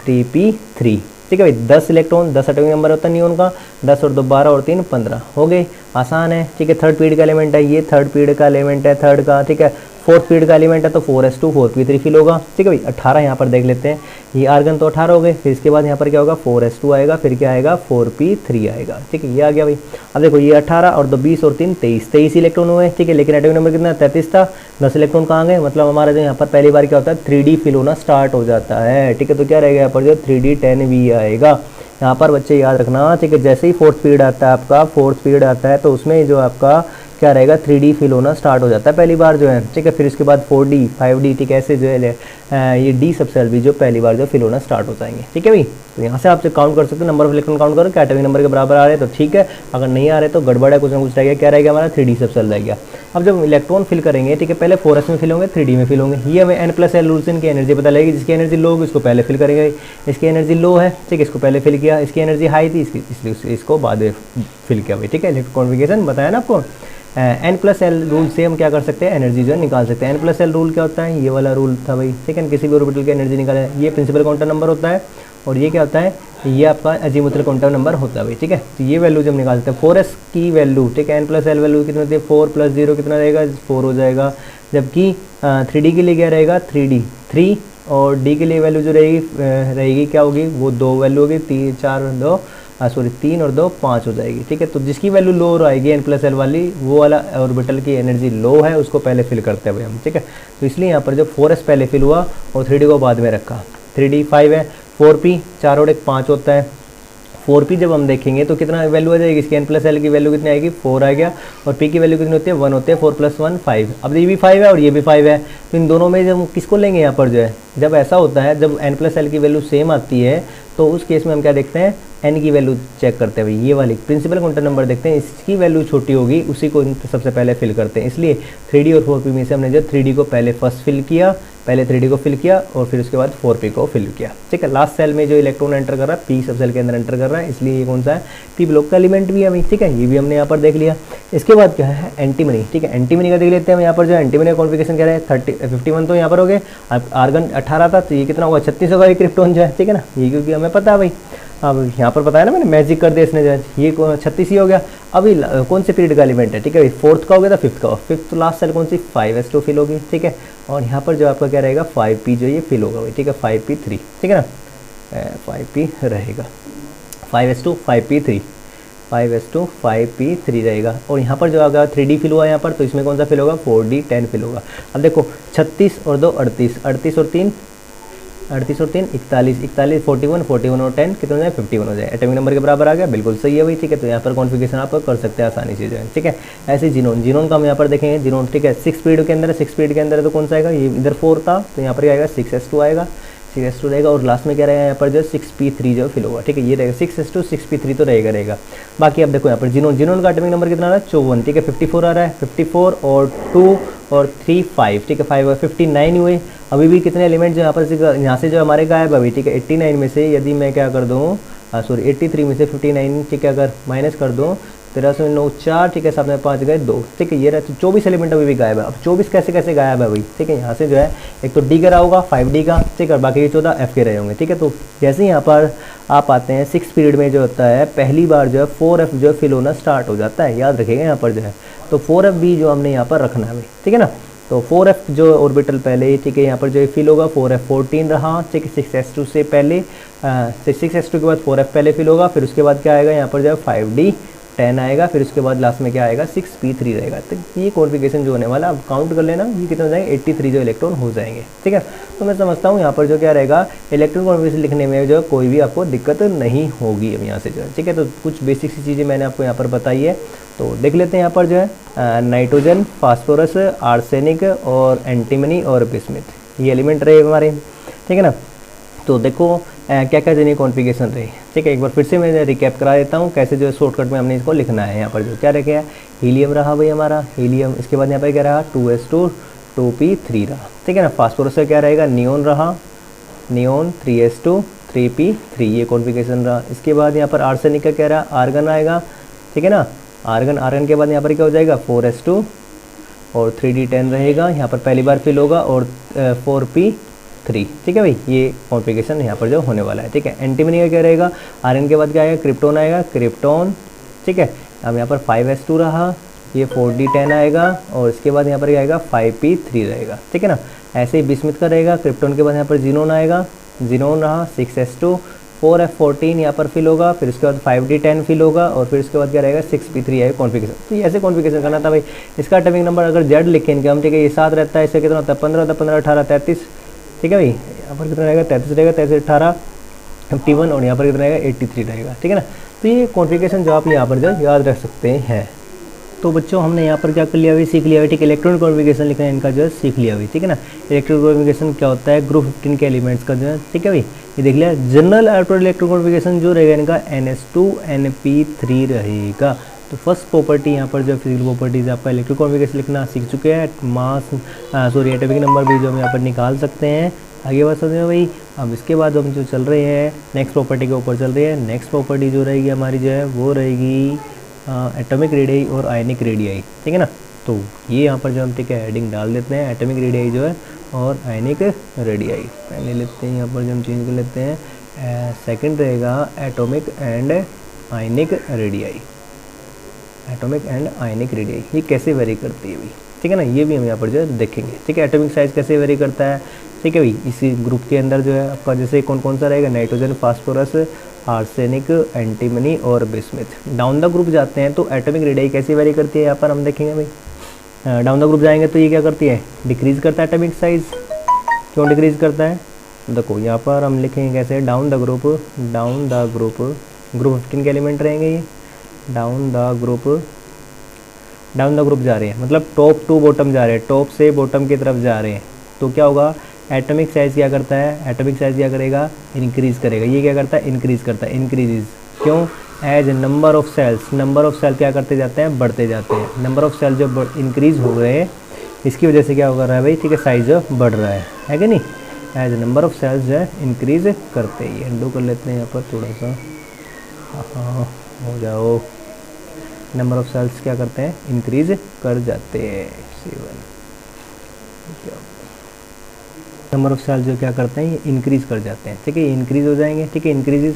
3p3, ठीक है भाई। 10 इलेक्ट्रॉन 10 एटॉमिक नंबर होता है नियोन का, 10 और 2 12 और 3 15 हो गए, आसान है, ठीक है। थर्ड पीरियड का एलिमेंट है, ये थर्ड पीरियड का एलिमेंट है, थर्ड का, ठीक है। फोर्थ पीरियड का एलिमेंट है तो 4s2 4p3 फिल होगा, ठीक है भाई। 18 यहाँ पर देख लेते हैं, ये आर्गन तो 18 हो गए, फिर इसके बाद यहाँ पर क्या होगा 4s2 आएगा, फिर क्या आएगा 4p3 आएगा, ठीक है, ये आ गया भाई। अब देखो ये 18 और 2 20 और 3 23 इलेक्ट्रॉन हुए, ठीक है, लेकिन एटॉमिक नंबर कितना 33 था, 10 इलेक्ट्रॉन कहाँ गए, मतलब हमारा जो यहाँ पर पहली बार क्या होता है 3D फिल होना स्टार्ट हो जाता है, ठीक है। तो क्या रहेगा यहाँ पर जो 3D10V आएगा यहाँ पर, बच्चे याद रखना, ठीक है। जैसे ही फोर्थ पीरियड आता है आपका, फोर्थ पीरियड आता है तो उसमें जो आपका क्या रहेगा 3D फिल होना स्टार्ट हो जाता है पहली बार जो है, ठीक है। फिर उसके बाद 4D 5D, ठीक है, ऐसे जो है ये डी सबसेल भी जो पहली बार जो फिल होना स्टार्ट हो जाएंगे, ठीक है भाई। तो यहाँ से आप काउंट कर सकते हो, नंबर ऑफ इलेक्ट्रॉन काउंट करो, क्या एटॉमिक नंबर के बराबर आ रहे हैं तो ठीक है, अगर नहीं आ रहे तो गड़बड़ है, कुछ ना कुछ रह गया। क्या रहेगा हमारा 3D सबसेल रह गया। अब जब इलेक्ट्रॉन फिल करेंगे, ठीक है, पहले 4s में फिल होंगे, 3D में फिल होंगे। ये हमें n+l रूल से इनकी एनर्जी पता लगेगी। जिसकी एनर्जी लो होगी इसको पहले फिल करेंगे, इसकी एनर्जी लो है, ठीक है, इसको पहले फिल किया। इसकी एनर्जी हाई थी, इसलिए इसको बाद में फिल किया भाई, ठीक है। इलेक्ट्रॉन कॉन्फिगरेशन बताया ना आपको। n+l रूल से हम क्या कर सकते हैं, एनर्जी जो है निकाल सकते हैं। n+l रूल क्या होता है, ये वाला रूल था भाई, ठीक है। किसी भी ऑर्बिटल की एनर्जी निकाले, ये प्रिंसिपल क्वांटम नंबर होता है, और ये क्या होता है, ये आपका अजीमुथल क्वांटम नंबर होता है भाई, ठीक है। तो ये वैल्यू जब निकालते हैं 4s की वैल्यू, ठीक है, n+l वैल्यू कितनी होती है, 4 + 0 कितना रहेगा, 4 हो जाएगा। जबकि 3D के लिए क्या रहेगा, 3D 3, और D के लिए वैल्यू जो रहेगी क्या होगी, वो 2 वैल्यू होगी, 3 और 2 5 हो जाएगी, ठीक है। तो जिसकी वैल्यू लो आएगी n+l वाली, वो वाला ऑर्बिटल की एनर्जी लो है, उसको पहले फिल करते हैं भाई हम, ठीक है। तो इसलिए यहाँ पर जो 4s पहले फिल हुआ और 3D को बाद में रखा। 3D 5 है, 4p 4 और 1 5 होता है। 4p जब हम देखेंगे तो कितना वैल्यू आ जाएगी, इसकी n+l की वैल्यू कितनी आएगी, 4 आ गया, और p की वैल्यू कितनी होती है, 1 होते हैं, 4 + 1 5। अब ये भी 5 है और ये भी 5 है, तो इन दोनों में जब किसको लेंगे यहाँ पर जो है, जब ऐसा होता है, जब n+l की वैल्यू सेम आती है, तो उस केस में हम क्या देखते हैं, n की वैल्यू चेक करते हैं भाई, ये वाली प्रिंसिपल क्वांटम नंबर देखते हैं, इसकी वैल्यू छोटी होगी, उसी को सबसे पहले फिल करते हैं। इसलिए 3D और 4p में से हमने जो 3D को पहले फर्स्ट फिल किया, पहले 3D को फिल किया और फिर उसके बाद 4p को फिल किया, ठीक है। लास्ट सेल में जो इलेक्ट्रॉन एंटर कर रहा है p सब सेल के अंदर एंटर कर रहा है, इसलिए ये कौन सा है, p ब्लॉक का एलिमेंट भी है भाई, ठीक है। ये भी हमने यहाँ पर देख लिया। इसके बाद क्या है, एंटीमनी, ठीक है। एंटीमनी का देख लेते हैं यहाँ पर जो एंटीमनी का कॉन्फिगरेशन क्या है, 51 तो यहाँ पर हो गए, आर्गन 18 था, तो ये कितना होगा 36 होगा, ये क्रिप्टॉन जो है, ठीक है ना, ये क्योंकि हमें पता है भाई। अब यहाँ पर बताया ना मैंने, मैजिक कर दिया इसने जो है, ये 36 ही हो गया। अभी कौन से पीरियड का एलिमेंट है, ठीक है, 4th का हो गया था, 5th का, 5th तो लास्ट सेल कौन सी 5s2 फिल होगी, ठीक है। और यहाँ पर जो आपका क्या रहेगा 5p जो ये फिल होगा भाई, ठीक है, 5p3, ठीक है ना, 5p रहेगा, 5s2 5p3, 5s2 5p3 रहेगा। और यहाँ पर जो आएगा 3D फिल हुआ यहाँ पर, तो इसमें कौन सा फिल होगा, 4D 10 फिल होगा। अब देखो 36 और 2 38, 38 और 3 41, 41 41 और 10 कितना हो जाए, 51 हो जाए। एटॉमिक नंबर के बराबर आ गया, बिल्कुल सही है भाई, ठीक है। तो यहाँ पर कॉन्फिगरेशन आप कर सकते हैं आसानी से जो है, ठीक है। ऐसे जीनोन का हम यहाँ पर देखेंगे, जीनोन, ठीक है, 6 पीरियड के अंदर है, 6 पीरियड के अंदर है, तो कौन सा आएगा, ये इधर 4 था, तो यहाँ पर क्या आएगा 6s2 आएगा, 6s2 रहेगा। और लास्ट में क्या रहेगा यहाँ पर जो 6p3 जो फिल होगा, ठीक है, ये रहेगा 6s2 6p3 तो रहेगा। बाकी अब देखो यहाँ पर जीनोन का एटॉमिक नंबर कितना आ रहा है, 54, ठीक है, 54 आ रहा है, 54 और 2 और 3 5, ठीक है, 5 और 59 हुए। अभी भी कितने एलिमेंट जो यहाँ से जो हमारे गायब है अभी, ठीक है, 89 में से यदि मैं क्या कर दूँ, 83 में से 59, ठीक है, अगर माइनस कर दूँ 13 9 4, ठीक है, साथ में 5 गए 2, ठीक है, ये रहा, तो 24 एलिमेंट अभी भी गायब है। अब 24 कैसे गायब है भाई, ठीक है, यहाँ से जो है एक तो D का रहा होगा 5D का, ठीक है, और बाकी 14 F के रहे होंगे, ठीक है। तो जैसे यहाँ पर आप आते हैं 6 पीरियड में जो होता है, पहली बार जो है 4F जो फिल होना स्टार्ट हो जाता है, याद रखिएगा यहाँ पर जो है। तो 4F भी जो हमने यहाँ पर रखना है भाई, ठीक है ना। तो 4F जो ऑर्बिटल पहले, ठीक है, यहाँ पर जो फिल होगा 4F14 रहा, ठीक है, 6s2 से पहले 6s2 के बाद 4F पहले फिल होगा, फिर उसके बाद क्या आएगा यहाँ पर जो है 5D 10 आएगा, फिर उसके बाद लास्ट में क्या आएगा 6p3 रहेगा। तो ये कॉन्फिगरेशन जो होने वाला, अब काउंट कर लेना, ये कितना हो जाएंगे 83 जो इलेक्ट्रॉन हो जाएंगे, ठीक है। तो मैं समझता हूँ यहाँ पर जो क्या रहेगा, इलेक्ट्रॉन कॉन्फिगरेशन लिखने में जो कोई भी आपको दिक्कत नहीं होगी अब यहाँ से जो है, ठीक है। तो कुछ बेसिक सी चीज़ें मैंने आपको यहाँ पर बताई है, तो देख लेते हैं यहाँ पर जो है नाइट्रोजन, फास्फोरस, आर्सेनिक और एंटीमनी और बिस्मिथ, ये एलिमेंट रहे हमारे, ठीक है ना। तो देखो क्या क्या जनी कॉन्फ़िगरेशन रही, ठीक है। एक बार फिर से मैं रिकैप करा देता हूँ कैसे जो है शॉर्टकट में हमने इसको लिखना है। यहाँ पर जो क्या रखे है, हीलियम रहा भाई हमारा, हीलियम, इसके बाद यहाँ पर क्या रहा 2s2 2p3 रहा, ठीक है ना। फास्फोरस का क्या रहेगा, नियोन रहा, नियोन 3s2 3p3, ये कॉन्फ़िगरेशन रहा। इसके बाद यहाँ पर आर्सेनिक का क्या रहा, आर्गन आएगा, ठीक है ना, आर्गन के बाद यहाँ पर क्या हो जाएगा 4s2 और 3d10 रहेगा, यहाँ पर पहली बार फिल होगा, और 4p3, ठीक है भाई, ये कॉन्फ़िगरेशन यहाँ पर जो होने वाला है, ठीक है। एंटीमनी का क्या रहेगा, आर्गन के बाद क्या आएगा, क्रिप्टोन आएगा, क्रिप्टोन, ठीक है। अब यहाँ पर 5s2 रहा, ये 4d10 आएगा, और इसके बाद यहाँ पर क्या आएगा 5p3 रहेगा, ठीक है ना। ऐसे ही बिस्मिथ का रहेगा, क्रिप्टोन के बाद यहाँ पर जीनोन आएगा, जीनोन रहा 6s2 4f14 यहाँ पर फिल होगा, फिर उसके बाद 5d10 फिल होगा, और फिर उसके बाद क्या रहेगा 6p3 है कॉन्फ़िगरेशन। तो ये ऐसे कॉन्फ़िगरेशन करना था भाई। इसका एटॉमिक नंबर अगर जेड लिखें इनके हम, ठीक है, ये 7 रहता है, इससे कितना होता है 15 होता है, 15 18 33, ठीक है भाई। यहाँ पर कितना रहेगा 33 रहेगा, 33 18 51, और यहाँ पर कितना रहेगा 83 रहेगा, ठीक है ना। तो ये कॉन्फ़िगरेशन जो आप यहाँ पर जो याद रख सकते हैं, तो बच्चों हमने यहाँ पर क्या कर लिया हुआ, सीख लिया हुआ, ठीक है। इलेक्ट्रॉनिक कॉन्फ़िगरेशन लिखना है इनका जो है सीख लिया हुआ, ठीक है ना। इलेक्ट्रॉनिक कॉन्फ़िगरेशन क्या होता है, ग्रुप 15 के एलिमेंट्स का जो है, ठीक है भाई। ये देख लिया। जनरल इलेक्ट्रॉनिक कॉन्फ़िगरेशन जो रहेगा इनका NH2NP3 रहेगा। तो फर्स्ट प्रॉपर्टी यहाँ पर जो फिजिकल प्रॉपर्टीज आपका इलेक्ट्रिक कॉन्फ़िगरेशन लिखना सीख चुके हैं। मास एटॉमिक नंबर भी जो हम यहाँ पर निकाल सकते हैं। आगे बात समझ में भाई। अब इसके बाद हम जो चल रहे हैं नेक्स्ट प्रॉपर्टी के ऊपर चल रही है। नेक्स्ट प्रॉपर्टी जो रहेगी हमारी जो है वो रहेगी एटॉमिक रेडियाई और आयनिक रेडियाई, ठीक है ना। तो ये यहाँ पर जो हम, ठीक है, हेडिंग डाल देते हैं एटॉमिक रेडियाई जो है और आयनिक रेडियाई। पहले लेते हैं यहाँ पर जो हम चेंज कर लेते हैं, सेकंड रहेगा atomic and ionic radii. Atomic and ionic radii ये कैसे वेरी करती है भाई, ठीक है ना, ये भी हम यहाँ पर जो है देखेंगे, ठीक है। एटॉमिक साइज कैसे वेरी करता है, ठीक है भाई। इसी ग्रुप के अंदर जो है आपका जैसे कौन कौन सा रहेगा, नाइट्रोजन, फास्फोरस, आर्सेनिक, एंटीमनी और बिस्मिथ। डाउन द ग्रुप जाते हैं तो एटॉमिक रेडियाई कैसे वेरी करती है यहाँ पर हम देखेंगे भाई। डाउन द ग्रुप जाएंगे तो ये क्या करती है, डिक्रीज़ करता है एटॉमिक साइज। क्यों डिक्रीज़ करता है, देखो यहाँ पर हम लिखेंगे कैसे, डाउन द ग्रुप, ग्रुप 15 के एलिमेंट रहेंगे ये। डाउन द ग्रुप जा रहे हैं मतलब टॉप टू बॉटम जा रहे हैं, टॉप से बॉटम की तरफ जा रहे हैं। तो क्या होगा, एटॉमिक साइज़ क्या करता है, एटॉमिक साइज़ क्या करेगा, इंक्रीज़ करेगा। ये क्या करता है, इंक्रीज़ करता है, इंक्रीज़। क्यों, एज नंबर ऑफ सेल क्या करते जाते हैं, बढ़ते जाते हैं। नंबर ऑफ सेल जो इंक्रीज़ हो रहे हैं इसकी वजह से क्या हो रहा है भाई, ठीक है, साइज़ बढ़ रहा है कि नहीं। एज नंबर ऑफ सेल्स जो है इंक्रीज़ करते ही। एंडो कर लेते हैं यहाँ पर थोड़ा सा, हाँ हो जाओ। नंबर ऑफ सेल्स क्या करते हैं, इंक्रीज़ कर जाते हैं। 7 नंबर ऑफ सेल्स जो क्या करते हैं, ये इंक्रीज़ कर जाते हैं, ठीक है, इंक्रीज़ हो जाएंगे, ठीक है। इंक्रीज़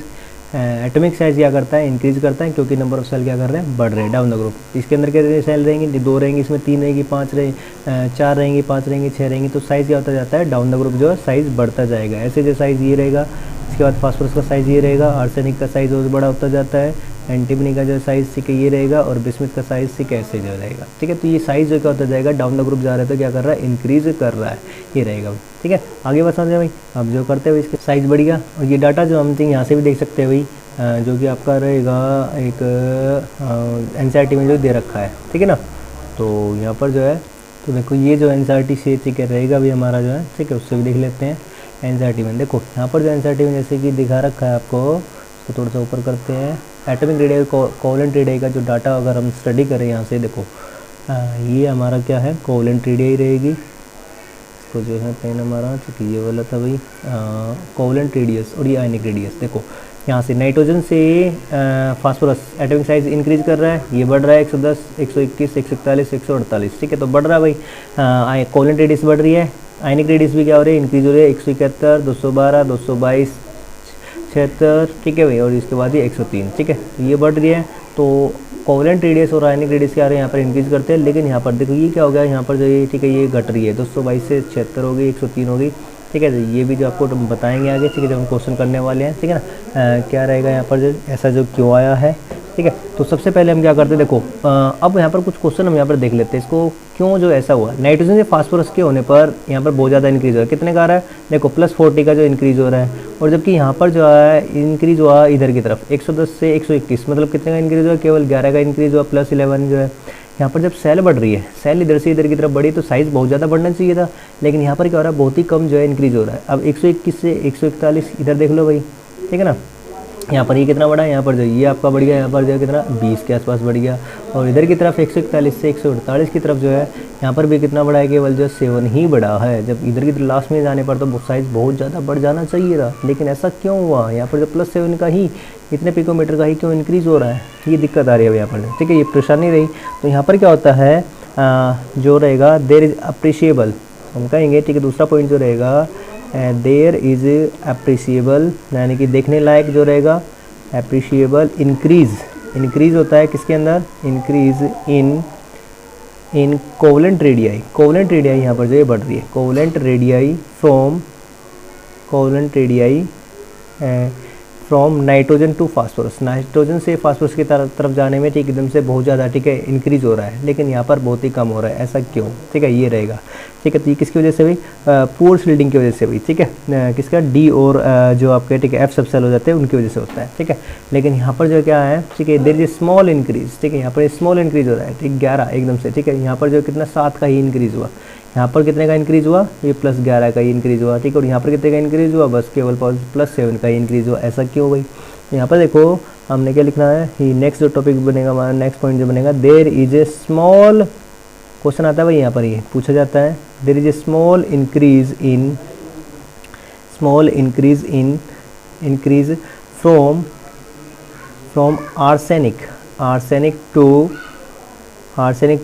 एटॉमिक साइज़ क्या करता है, इंक्रीज़ करता है, क्योंकि नंबर ऑफ सेल क्या कर रहे हैं, बढ़ रहे हैं। डाउन द ग्रुप इसके अंदर कितने सेल रहेंगे, 2 रहेंगे, इसमें 3 रहेंगी, 5 रहेंगे, 4 रहेंगी, 5 रहेंगी, 6 रहेंगी। तो साइज़ क्या होता जाता है, डाउन द ग्रुप जो है साइज़ बढ़ता जाएगा। ऐसे जो साइज़ ये रहेगा, इसके बाद फास्फोरस का साइज़ ये रहेगा, आर्सेनिक का साइज़ और बड़ा होता जाता है, एंटीमनी का जो साइज़ ठीक है ये रहेगा, और बिस्मिथ का साइज़ ठीक ऐसे जो रहेगा, ठीक है। तो ये साइज़ जो क्या होता जाएगा, डाउन द ग्रुप जा रहा है तो क्या कर रहा है, इंक्रीज़ कर रहा है, ये रहेगा, ठीक है। आगे बात समझे भाई। अब जो करते हैं इसके साइज़ बढ़ गया, और ये डाटा जो हम यहाँ से भी देख सकते हैं भाई, जो कि आपका रहेगा एक NCERT में जो दे रखा है, ठीक है ना। तो यहाँ पर जो है, तो देखो ये जो NCERT से ठीक है रहेगा भी हमारा जो है, ठीक है, उससे भी देख लेते हैं। NCERT में देखो यहाँ पर जो NCERT में जैसे कि दिखा रखा है आपको, तो थोड़ा सा ऊपर करते हैं। एटॉमिक रेडियाई कोवलेंट रेडियाई का जो डाटा अगर हम स्टडी करें यहाँ से, देखो ये हमारा क्या है, कोवलेंट रेडियाई रहेगी। तो जो है पेन हमारा, चूँकि ये वाला था भाई, कोवलेंट रेडियस, और ये आयनिक रेडियस। देखो यहाँ से नाइट्रोजन से फास्फोरस एटॉमिक साइज इंक्रीज़ कर रहा है, ये बढ़ रहा है 110, 121, 141, 148, ठीक है। तो बढ़ रहा है भाई, कोवलेंट रेडियस बढ़ रही है। आयनिक रेडियस भी क्या हो रही है, इंक्रीज़ हो रही है, 171, 212, 222, 76, ठीक है भाई, और इसके बाद ये 103, ठीक है। तो ये बढ़ रही है। तो कोवलेंट रेडियस और आयनिक रेडियस क्या आ रहे हैं, यहाँ पर इंक्रीज़ करते हैं। लेकिन यहाँ पर देखो ये क्या हो गया, यहाँ पर जो ये, ठीक है, ये घट रही है, 222 से 76 हो गई, 103 हो गई, ठीक है। तो ये भी जो आपको बताएंगे आगे, ठीक है, जब हम क्वेश्चन करने वाले हैं, ठीक है ना। क्या रहेगा यहाँ पर जो ऐसा जो क्यों आया है, ठीक है। तो सबसे पहले हम क्या करते हैं, देखो अब यहाँ पर कुछ क्वेश्चन हम यहाँ पर देख लेते हैं, इसको क्यों जो ऐसा हुआ। नाइट्रोजन से फास्फोरस के होने पर यहाँ पर बहुत ज़्यादा इंक्रीज़ हो रहा है, कितने का आ रहा है, देखो +40 का जो इंक्रीज़ हो रहा है। और जबकि यहाँ पर जो है इंक्रीज़ हुआ इधर की तरफ 110 से 121, मतलब कितने का इंक्रीज़ हुआ, केवल 11 का इंक्रीज़ हुआ, +11 जो है। यहाँ पर जब सेल बढ़ रही है, सेल इधर से इधर की तरफ बढ़ी तो साइज़ बहुत ज़्यादा बढ़ना चाहिए था, लेकिन यहाँ पर क्या हो रहा है, बहुत ही कम जो है इंक्रीज़ हो रहा है। अब 121 से 141 इधर देख लो भाई, ठीक है ना। यहाँ पर ये कितना बढ़ा है, यहाँ पर जो ये आपका बढ़ गया, यहाँ पर जो कितना 20 के आसपास बढ़ गया। और इधर की तरफ 141 से 148 की तरफ जो है, यहाँ पर भी कितना बढ़ा है, केवल जो 7 ही बढ़ा है। जब इधर की लास्ट में जाने पर तो साइज़ बहुत ज़्यादा बढ़ जाना चाहिए था, लेकिन ऐसा क्यों हुआ, यहाँ पर जो +7 का ही, इतने पिकोमीटर का ही क्यों इंक्रीज़ हो रहा है, ये दिक्कत आ रही है यहाँ पर, ठीक है, ये परेशानी रही। तो यहाँ पर क्या होता है, जो रहेगा देयर इज़ अप्रिशिएबल, हम कहेंगे, ठीक है। दूसरा पॉइंट जो रहेगा, देयर इज़ अप्रिशिएबल, यानी कि देखने लायक जो रहेगा, अप्रिशिएबल इंक्रीज़ होता है किसके अंदर, increase in covalent radii. Covalent radii यहाँ पर जो ये बढ़ रही है, covalent radii from covalent radii from nitrogen to phosphorus, nitrogen से फास्फोरस की तरफ जाने में ठीक एकदम से बहुत ज़्यादा ठीक है इंक्रीज हो रहा है, लेकिन यहाँ पर बहुत ही कम हो रहा है, ऐसा क्यों? ठीक है, ये रहेगा। ठीक है, तो ये किसकी वजह से भाई? पोर शिल्डिंग की वजह से भाई। ठीक है, किसका? डी और जो आपके ठीक है एफ सब सेल हो जाते हैं उनकी वजह से होता है। ठीक है, लेकिन यहाँ पर जो क्या है, ठीक है, देयर इज स्मॉल इंक्रीज। ठीक है, यहाँ पर स्मॉल इंक्रीज हो रहा है, ठीक 11 एकदम से। ठीक है, यहाँ पर जो कितना 7 का ही इंक्रीज हुआ, यहाँ पर कितने का इंक्रीज हुआ? ये +11 का ही इंक्रीज हुआ। ठीक है, और यहाँ पर कितने का इंक्रीज हुआ? बस केवल +7 का ही इंक्रीज हुआ। ऐसा क्यों भाई? यहाँ पर देखो हमने क्या लिखना है, ये नेक्स्ट जो टॉपिक बनेगा हमारा, नेक्स्ट पॉइंट जो बनेगा, there is a small, question आता है भाई, यहाँ पर ये पूछा जाता है, there is a small increase from arsenic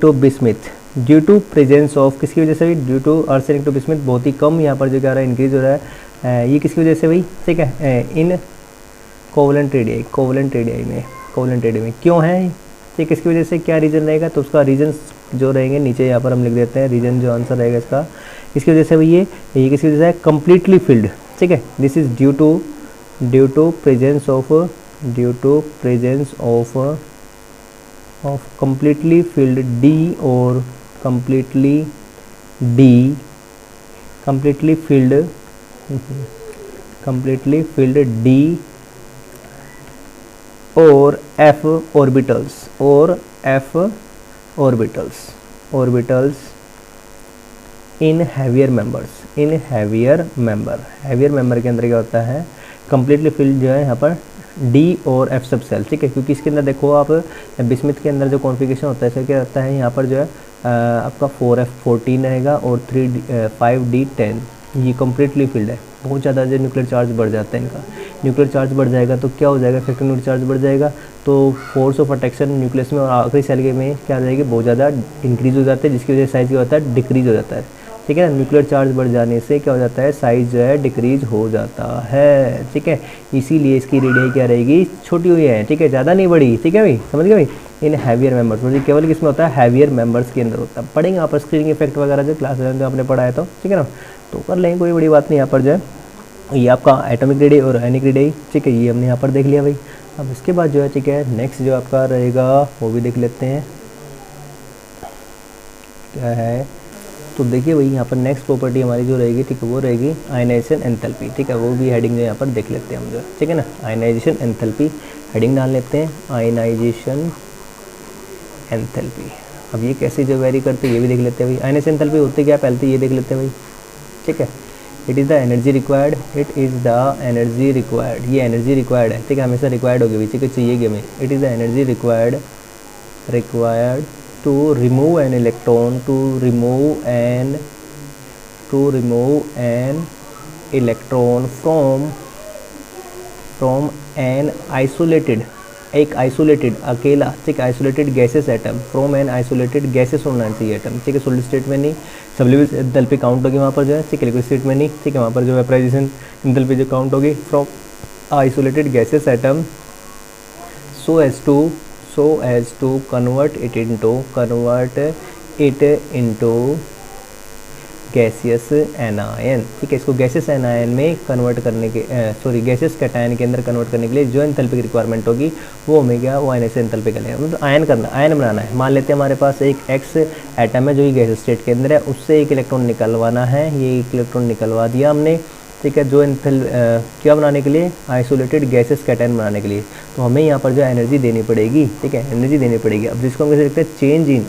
to bismuth due to presence of, किसकी वजह से भी? Due to arsenic to bismuth, बहुत ही कम यहाँ पर जो क्या रहा है इंक्रीज हो रहा है। ये किसकी वजह से भाई? ठीक है, इन कोवलेंट रेडियाई में क्यों है? ठीक, किसकी वजह से, क्या रीज़न रहेगा? तो उसका रीजन जो रहेंगे नीचे यहाँ पर हम लिख देते हैं, रीजन जो आंसर रहेगा इसका, इसकी वजह से भाई ये किसकी वजह से है? Completely filled. ठीक है, this is due to presence of completely filled D और completely filled D और F orbitals in heavier member के अंदर क्या होता है? completely filled जो है यहाँ पर डी और एफ सब सेल। ठीक है, क्योंकि इसके अंदर देखो आप बिस्मिथ के अंदर जो कॉन्फ़िगरेशन होता है, इसका क्या होता है, यहाँ पर जो है आपका 4f14 रहेगा और 5d10, ये कम्प्लीटली फिल्ड है। बहुत ज़्यादा जो न्यूक्लियर चार्ज बढ़ जाता है इनका, न्यूक्लियर चार्ज बढ़ जाएगा तो क्या हो जाएगा? इफेक्टिव न्यूक्लियर चार्ज बढ़ जाएगा तो फोर्स ऑफ अट्रैक्शन न्यूक्लियस में और आखिरी सेल के में क्या हो जाएगी? बहुत ज़्यादा इंक्रीज हो जाता है, जिसकी वजह से साइज़ क्या होता है? डिक्रीज हो जाता है। ठीक है ना, न्यूक्लियर चार्ज बढ़ जाने से क्या हो जाता है? साइज़ जो है डिक्रीज हो जाता है। ठीक है, इसीलिए इसकी रेडियाई क्या रहेगी? छोटी हुई है। ठीक है, ज़्यादा नहीं बढ़ी। ठीक है भाई, समझ गए भाई? इन हैवियर मेंबर्स, मतलब केवल किसमें होता है? हैवियर मेंबर्स के अंदर होता है। पढ़ेंगे यहाँ पर स्क्रीनिंग इफेक्ट वगैरह जो क्लास जो आपने पढ़ा है, तो ठीक है ना, तो कर लेंगे, कोई बड़ी बात नहीं। यहाँ पर जो है ये आपका एटॉमिक रेडियाई और आयनिक रेडियाई, ठीक है, ये हमने यहाँ पर देख लिया भाई। अब इसके बाद जो है, ठीक है, नेक्स्ट जो आपका रहेगा वो भी देख लेते हैं क्या है। तो देखिए भाई, यहाँ पर नेक्स्ट प्रॉपर्टी हमारी जो रहेगी, ठीक है, वो रहेगी आयनाइजेशन एंथैल्पी। ठीक है, वो भी हेडिंग जो यहाँ पर देख लेते हैं हम जो, ठीक है ना, आयनाइजेशन एंथैल्पी हेडिंग डाल लेते हैं, आयनाइजेशन एंथैल्पी। अब ये कैसे जो वेरी करते हैं ये भी देख लेते हैं भाई। आयनाइजेशन एंथैल्पी होते क्या पहले तो ये देख लेते हैं भाई। ठीक है, it is the energy required, ये एनर्जी रिक्वायर्ड है। ठीक है, हमेशा रिक्वायर्ड होगी भाई, ठीक है, चाहिए हमें। It is the energy required to remove an electron from an isolated, एक आइसोलेटेड अकेला, ठीक, isolated gases atom, from an isolated gases होना चाहिए एटम। ठीक है, सॉलिड स्टेट में नहीं, सब्लिमिनल एंथैल्पी काउंट होगी वहाँ पर जो है, ठीक है, लिक्विड स्टेट में नहीं, ठीक है, वहाँ पर जो वेपराइजेशन एंथैल्पी जो काउंट होगी from isolated gases atom so as to convert it into gaseous anion. ठीक है, इसको गैसियस एनायन में कन्वर्ट करने के गैसियस कैटायन के अंदर कन्वर्ट करने के लिए जो एंथैल्पी की रिक्वायरमेंट होगी वो हमें क्या, वो आयनाइजेशन एंथैल्पी का लेगा, मतलब आयन करना, आयन बनाना है। मान लेते हैं हमारे पास एक एक्स एटम है जो कि गैसियस स्टेट के अंदर है, उससे एक इलेक्ट्रॉन निकलवाना है, ये एक इलेक्ट्रॉन निकलवा दिया हमने। ठीक है, जो क्या बनाने के लिए, आइसोलेटेड गैसेस कैटायन बनाने के लिए, तो हमें यहाँ पर जो एनर्जी देनी पड़ेगी। ठीक है, एनर्जी देनी पड़ेगी। अब जिसको हम कैसे लिखते हैं, चेंज इन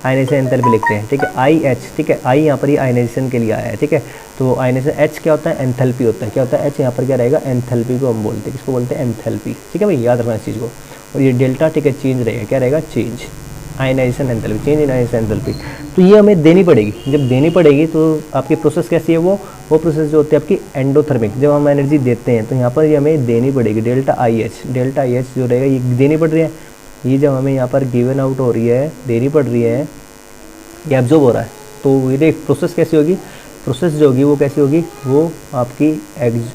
आयनाइजेशन एंथैल्पी लिखते हैं। ठीक है, IH, ठीक है, I यहाँ पर ये आयनाइजेशन के लिए आया है। ठीक है, तो आयनाइजेशन H क्या होता है, एंथैल्पी होता है। क्या होता है H, यहाँ पर क्या रहेगा, एंथैल्पी को हम बोलते हैं, किसको बोलते हैं, एंथैल्पी। ठीक है भाई, याद रखना इस चीज़ को। और ये डेल्टा, ठीक है, चेंज रहेगा, क्या रहेगा, change ionization enthalpy, change in ionization enthalpy. तो ये हमें देनी पड़ेगी। जब देनी पड़ेगी तो आपकी प्रोसेस कैसी है, वो प्रोसेस जो होती है आपकी एंडोथर्मिक। जब हम एनर्जी देते हैं तो यहाँ पर ये हमें देनी पड़ेगी, डेल्टा IH जो रहेगा ये देनी पड़ रही है। ये जब हमें यहाँ पर गिवन आउट हो रही है, देनी पड़ रही है, ये एब्जॉर्ब हो रहा है, तो ये प्रोसेस कैसी होगी, प्रोसेस जो होगी वो कैसी होगी, वो आपकी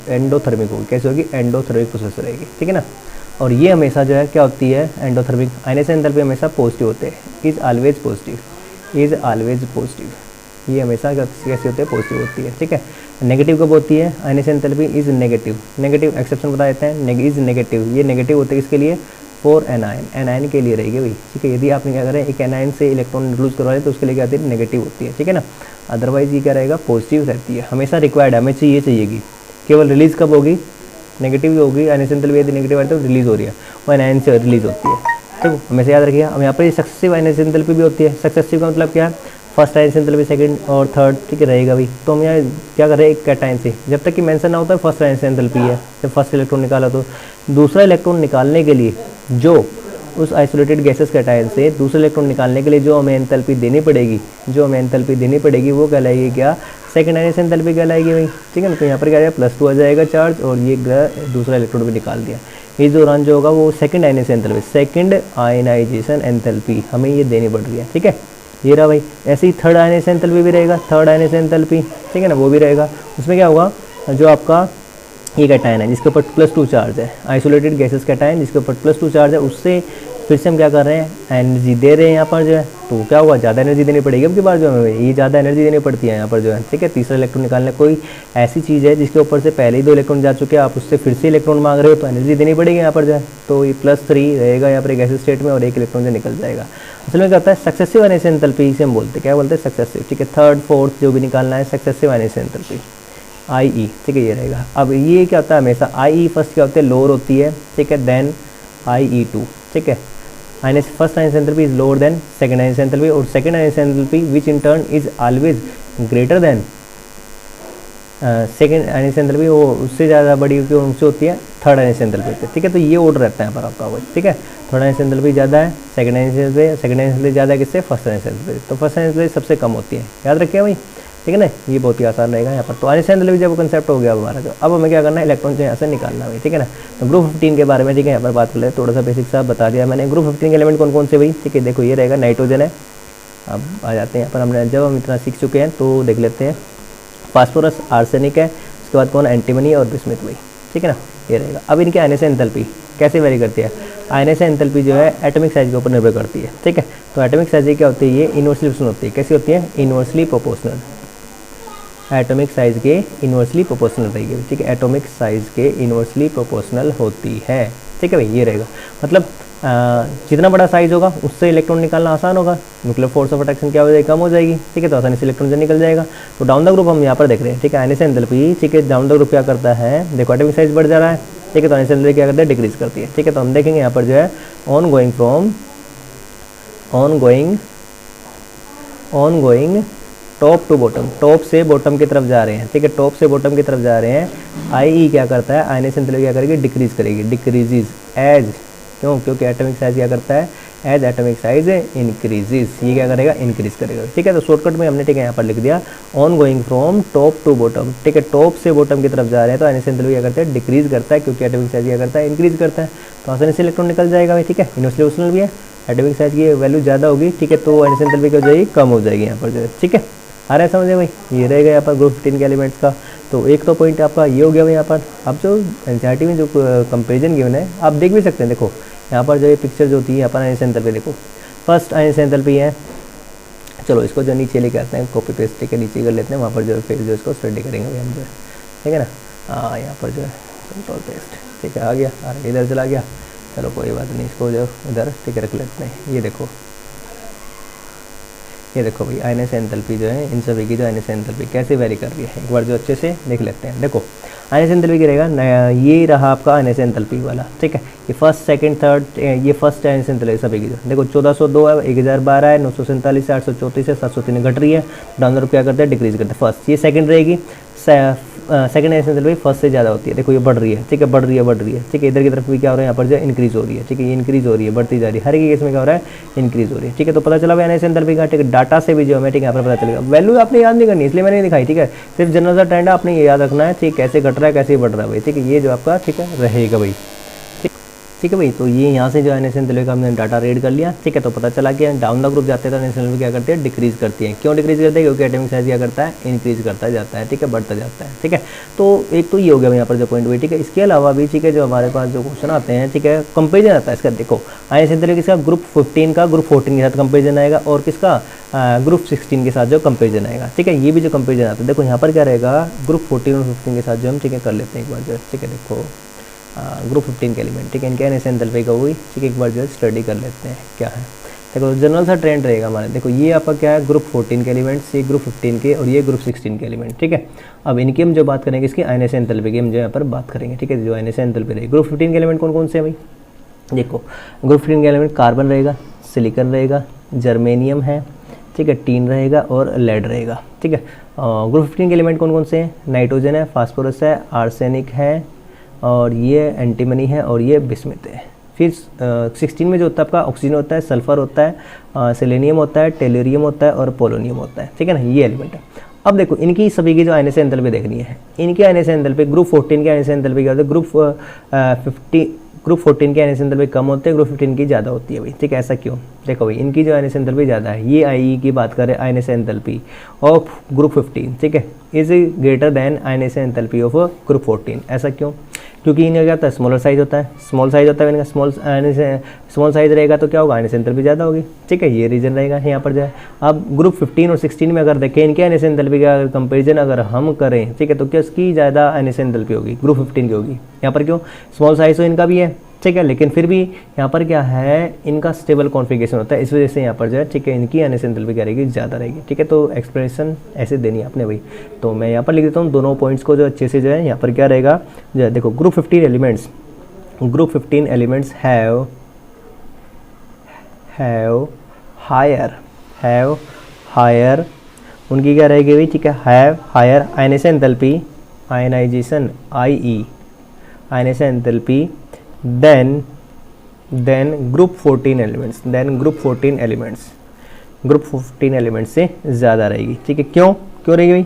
एंडोथर्मिक होगी। कैसी होगी, एंडोथर्मिक प्रोसेस रहेगी। ठीक है ना, और ये हमेशा जो है क्या होती है, एंडोथर्मिक आयनाइजेशन एंथैल्पी हमेशा पॉजिटिव होते हैं, इज़ ऑलवेज पॉजिटिव। ये हमेशा कैसे होते हैं, पॉजिटिव होती है। ठीक है, नेगेटिव कब होती है? Ionization enthalpy is negative, negative exception बता देते हैं, इज नेगेटिव, ये नेगेटिव होते हैं किसके लिए? फॉर एनायन, एनायन के लिए रहेगी भाई, ठीक है। यदि आपने क्या करें एक एनायन से इलेक्ट्रॉन लूज करवा रहे तो उसके लिए क्या आती है? नेगेटिव होती है, ठीक है ना। अदरवाइज ये क्या रहेगा? पॉजिटिव रहती है, हमेशा रिक्वायर्ड है, हमें चाहिए चाहिएगी। केवल रिलीज कब होगी? नेगेटिव ही होगी। आयनाइजेशन एंथैल्पी यदि नेगेटिव है तो रिलीज हो रही है, वो एनायन से रिलीज होती है, ठीक, हमेशा याद रखिए। अब यहाँ पर सक्सेसिव आयनाइजेशन एंथैल्पी भी होती है। सक्सेसिव का मतलब क्या है? फर्स्ट आयनाइजेशन एंथैल्पी, सेकंड और थर्ड, ठीक है रहेगा भाई। तो हम यहाँ क्या कर रहे हैं? एक कैटायन से, जब तक कि मेंशन ना होता है फर्स्ट आयनाइजेशन एंथैल्पी है, जब फर्स्ट इलेक्ट्रॉन निकाला तो दूसरा इलेक्ट्रॉन निकालने के लिए जो उस आइसोलेटेड गैसेस कैटायन से दूसरे इलेक्ट्रॉन निकालने के लिए जो हमें एंथैल्पी देनी पड़ेगी, वो कहलाएगी क्या? सेकंड आयनाइजेशन एंथैल्पी कहलाएगी भाई, ठीक है ना। तो यहाँ पर क्या आएगा? +2 आ जाएगा चार्ज और ये दूसरा इलेक्ट्रॉन भी निकाल दिया। इस दौरान जो होगा वो सेकंड आयनाइजेशन एंथैल्पी हमें ये देनी पड़ रही है, ठीक है। ये रहा भाई। ऐसे ही थर्ड आयनाइजेशन एंथैल्पी भी रहेगा, थर्ड आयनाइजेशन एंथैल्पी, ठीक है ना, वो भी रहेगा। उसमें क्या होगा? जो आपका ये कैटायन है जिसके ऊपर +2 चार्ज है, आइसोलेटेड गैसेस कैटायन जिसके ऊपर +2 चार्ज है, उससे फिर से हम क्या कर रहे हैं? एनर्जी दे रहे हैं यहाँ पर जो है। तो क्या हुआ? ज़्यादा एनर्जी देनी पड़ेगी अब की बार जो हमें, ये ज़्यादा एनर्जी देनी पड़ती है यहाँ पर जो है, ठीक है। तीसरा इलेक्ट्रॉन निकालने, कोई ऐसी चीज़ है जिसके ऊपर से पहले ही 2 इलेक्ट्रॉन जा चुके हैं, आप उससे फिर से इलेक्ट्रॉन मांग रहे हो तो एनर्जी देनी पड़ेगी यहाँ पर जो है। तो ये +3 रहेगा यहाँ पर गैसेस स्टेट में और एक इलेक्ट्रॉन जो निकल जाएगा। असल में क्या होता है? सक्सेसिव आयनाइजेशन एंथैल्पी से हम बोलते हैं, क्या बोलते हैं? सक्सेसिव, ठीक है। थर्ड फोर्थ जो भी निकालना है सक्सेसिव आयनाइजेशन एंथैल्पी, IE, ठीक है, ये रहेगा। अब ये क्या होता है? हमेशा IE फर्स्ट क्या होती है? लोअर होती है, ठीक है, देन IE2, ठीक है। First ionization enthalpy is lower than second ionisation enthalpy और second ionisation enthalpy which in turn is always greater than second ionisation enthalpy, वो उससे ज़्यादा बड़ी उनसे होती है थर्ड आयनाइजेशन एंथैल्पी पे, ठीक है। तो ये ऑर्डर रहता है यहाँ पर आपका, ठीक है। थर्ड आयनाइजेशन एंथैल्पी ज़्यादा है, सेकंड आयनाइजेशन एंथैल्पी ज़्यादा है किससे? First ionization enthalpy. तो फर्स्ट आयनाइजेशन एंथैल्पी सबसे कम होती है, याद रखिए भाई, ठीक है ना। ये बहुत ही आसान रहेगा यहाँ पर। तो आयनाइजेशन एंथैल्पी जब कंसेप्ट हो गया हमारा, तो अब हमें क्या करना है? इलेक्ट्रॉन से यहाँ से निकालना है, ठीक है ना। तो ग्रुप 15 के बारे में, ठीक है, यहाँ पर बात कर ले, थोड़ा सा बेसिक सा बता दिया मैंने। ग्रुप 15 के एलिमेंट कौन कौन से भाई, ठीक है, देखो ये रहेगा नाइट्रोजन है। अब आ जाते हैं यहाँ पर, हमने जब हम इतना सीख चुके हैं तो देख लेते हैं। फास्फोरस, आर्सेनिक है, उसके बाद कौन? एंटीमनी और बिस्मिथ भाई, ठीक है ना, ये रहेगा। अब इनके आयनाइजेशन एंथैल्पी कैसे वेरी करती है? आयनाइजेशन एंथैल्पी जो है एटॉमिक साइज के ऊपर निर्भर करती है, ठीक है। तो एटॉमिक साइज क्या होती है? ये इनवर्सली प्रोपोर्शनल होती है। कैसी होती है? इनवर्सली प्रोपोर्शनल, एटॉमिक साइज के इनवर्सली प्रोपोर्शनल रहेगी, ठीक है। एटॉमिक साइज के इनवर्सली प्रोपोर्शनल होती है, ठीक है भाई, ये रहेगा। मतलब जितना बड़ा साइज होगा उससे इलेक्ट्रॉन निकालना आसान होगा, न्यूक्लियर फोर्स ऑफ अट्रैक्शन क्या हो जाएगी? कम हो जाएगी, ठीक है। तो आसानी से इलेक्ट्रॉन से निकल जाएगा। तो डाउन द ग्रुप हम यहाँ पर देख रहे हैं, ठीक है। आयनाइजेशन एंथैल्पी, ठीक है, डाउन द ग्रुप क्या करता है? देखो एटॉमिक साइज बढ़ जा रहा है, ठीक है। तो आयनाइजेशन एंथैल्पी क्या करता है? डिक्रीज करती है, ठीक है। तो हम देखेंगे यहाँ पर जो है on going top to bottom, top से बॉटम की तरफ जा रहे हैं, ठीक है, टॉप से बॉटम की तरफ जा रहे हैं। IE क्या करता है? आयनाइजेशन एंथैल्पी क्या करेगी? डिक्रीज करेगी, डिक्रीजेज एज, क्यों? क्योंकि एटॉमिक साइज क्या करता है? एज एटॉमिक साइज इंक्रीजेज, ये क्या करेगा? इंक्रीज करेगा, ठीक है। तो शॉर्टकट में हमने, ठीक है, यहाँ पर लिख दिया on going from top to bottom, ठीक है। टॉप से बॉटम की तरफ जा रहे हैं तो आयनाइजेशन एंथैल्पी क्या करता है? डिक्रीज करता है, क्योंकि एटॉमिक साइज क्या करता है? इंक्रीज करता है। तो आसानी से इलेक्ट्रॉन निकल जाएगा भाई, ठीक है। इनवर्सली प्रोपोर्शनल भी है, एटॉमिक साइज की वैल्यू ज़्यादा होगी, ठीक है। तो आयनाइजेशन एंथैल्पी क्या हो जाएगी? कम हो जाएगी यहाँ पर जो है, ठीक है। आ रहा है समझे भाई? ये रहेगा यहाँ पर ग्रुप 15 के एलिमेंट्स का। तो एक तो पॉइंट आपका ये हो गया भाई। यहाँ पर अब जो एनसीईआरटी में जो कंपेरिजन गिवन है आप देख भी सकते हैं। देखो यहाँ पर जो ये पिक्चर जो होती है यहाँ पर आयनाइजेशन एंथैल्पी, देखो फर्स्ट आयनाइजेशन एंथैल्पी है। चलो इसको जो नीचे लेके आते हैं, कॉपी पेस्ट के नीचे कर लेते हैं, वहाँ पर जो फिर जो इसको स्टडी करेंगे भाई हम जो है, ठीक है ना। हाँ यहाँ पर जो है कंट्रोल पेस्ट, ठीक है, आ गया, अरे इधर चला गया, चलो कोई बात नहीं, इसको जो उधर ठीक है रख लेते हैं। ये देखो भाई आयनाइजेशन एंथैल्पी जो है, इन सभी की जो आयनाइजेशन एंथैल्पी कैसे वेरी कर रही है, एक बार जो अच्छे से देख लेते हैं। देखो आयनाइजेशन एंथैल्पी क्या रहेगा? ये रहा आपका आयनाइजेशन एंथैल्पी वाला, ठीक है। ये फर्स्ट सेकंड थर्ड, ये फर्स्ट आयनाइजेशन एंथैल्पी सभी की जो देखो 1402 है, 1012 है, 947 है, 834 है, 703 घट रही है। डाउन क्या करते हैं? डिक्रीज करते हैं। फर्स्ट ये सेकंड रहेगी, सेकंड आयनाइजेशन एंथैल्पी फर्स्ट से ज़्यादा होती है। देखो ये बढ़ रही है, ठीक है, बढ़ रही है, ठीक है। इधर की तरफ भी क्या हो रहा है? यहाँ पर जो इंक्रीज हो रही है, ठीक है, ये इंक्रीज हो रही है, बढ़ती जा रही है। हर एक केस में क्या हो रहा है? इंक्रीज हो रही है, ठीक है। तो पता चला भाई आयनाइजेशन एंथैल्पी का, ठीक है। डाटा से भी जो हमें, ठीक है, यहाँ पर पता चलेगा। वैल्यू आपने याद नहीं करनी, इसलिए मैंने नहीं दिखाई, ठीक है। सिर्फ जनरल सा ट्रेंड आपने ये याद रखना है, ठीक, कैसे घट रहा है कैसे बढ़ रहा है भाई, ठीक है। ये जो आपका, ठीक है, रहेगा भाई, ठीक है भाई। तो ये यहाँ से जो आयनाइजेशन एंथैल्पी का हमने डाटा रीड कर लिया, ठीक है। तो पता चला कि डाउन द ग्रुप जाते हैं तो आयनाइजेशन एंथैल्पी क्या करती है? डिक्रीज करती है। क्यों डिक्रीज करती है? क्योंकि एटॉमिक साइज क्या करता है? इंक्रीज करता जाता है, ठीक है, बढ़ता जाता है, ठीक है। तो एक तो ये हो गया यहाँ पर जो पॉइंट हुई, ठीक है। इसके अलावा भी, ठीक है, जो हमारे पास जो क्वेश्चन आते हैं, ठीक है, कंपेरिजन आता है इसका। देखो आयनाइजेशन एंथैल्पी किसका? ग्रुप 15 का ग्रुप 14 के साथ कंपेरिजन आएगा, और किसका? ग्रुप 16 के साथ जो कंपेरिजन आएगा, ठीक है। ये भी जो कंपेरिजन आता है, देखो यहाँ पर क्या रहेगा, ग्रुप 14 और 15 के साथ जो हम ठीक है कर लेते हैं एक बार जो, ठीक है। देखो ग्रुप 15 के एलिमेंट, ठीक है, इनके एनएस एंथैल्पी का हुई, ठीक है, एक बार जो है स्टडी कर लेते हैं क्या है। देखो जनरल सा ट्रेंड रहेगा हमारे, देखो ये आपका क्या है, ग्रुप 14 के एलिमेंट्स, ये ग्रुप 15 के और ये ग्रुप 16 के एलिमेंट, ठीक है। अब इनकी हम जो बात करेंगे, इसकी आयनस एंथैल्पी की हम जो यहाँ पर बात करेंगे, ठीक है। जो आयनस एंथैल्पी रहेगी, ग्रुप 15 के एलिमेंट कौन कौन से हैं भाई, देखो ग्रुप 15 के एलिमेंट कार्बन रहेगा, सिलिकॉन रहेगा, जर्मेनियम है, ठीक है, टीन रहेगा और लेड रहेगा, ठीक है। ग्रुप 15 के एलिमेंट कौन कौन से हैं, नाइट्रोजन है, फास्फोरस है, आर्सेनिक है और ये एंटीमनी है और ये बिस्मिथ है। फिर 16 में जो होता है आपका ऑक्सीजन होता है, सल्फर होता है, सेलेनियम होता है, टेलुरियम होता है और पोलोनियम होता है, ठीक है ना, ये एलिमेंट है। अब देखो इनकी सभी की जो आयनस एंथैल्पी देखनी है, इनकी आयनस एंथैल्पी ग्रुप 14 के आयनस एंथैल्पी क्या होता है, ग्रुप 14 के आयनस एंथैल्पी कम होते हैं, ग्रुप 15 की ज़्यादा होती है भाई, ठीक है। ऐसा क्यों, देखो भाई इनकी जो आयनस एंथैल्पी ज़्यादा है, ये आई की बात करें आयनस एंथैल्पी ऑफ ग्रुप 15, ठीक है, is greater than ionisation enthalpy of group 14। ऐसा क्यों, क्योंकि इनका क्या होता है, स्मॉलर साइज होता है, स्मॉल साइज होता है इनका, स्मॉल साइज रहेगा तो क्या होगा, आयनस एंथैल्पी ज़्यादा होगी, ठीक है, ये रीजन रहेगा यहाँ पर जो है। अब ग्रुप 15 और 16 में अगर देखें इनके आयनस एंथैल्पी का कंपेरिजन अगर हम करें, ठीक है, तो क्या इसकी ज़्यादा आयनस एंथैल्पी होगी, ग्रुप 15 की होगी। यहाँ पर क्यों, स्मॉल साइज तो इनका भी है, ठीक है, लेकिन फिर भी यहाँ पर क्या है, इनका स्टेबल कॉन्फ़िगरेशन होता है, इस वजह से यहाँ पर जो है, ठीक है, इनकी आयनस एंथैल्पी क्या रहेगी, ज़्यादा रहेगी, ठीक है। तो एक्सप्रेशन ऐसे देनी है आपने भाई, तो मैं यहाँ पर लिख देता हूँ दोनों पॉइंट्स को जो अच्छे से जो है यहाँ पर क्या रहेगा, जो है देखो group 15 elements, group 15 elements have higher उनकी क्या रहेगी भाई, ठीक है, have higher ionisation enthalpy, ionisation ionisation enthalpy then group 14 elements, group 14 elements से ज़्यादा रहेगी, ठीक है। क्यों रहेगी भाई,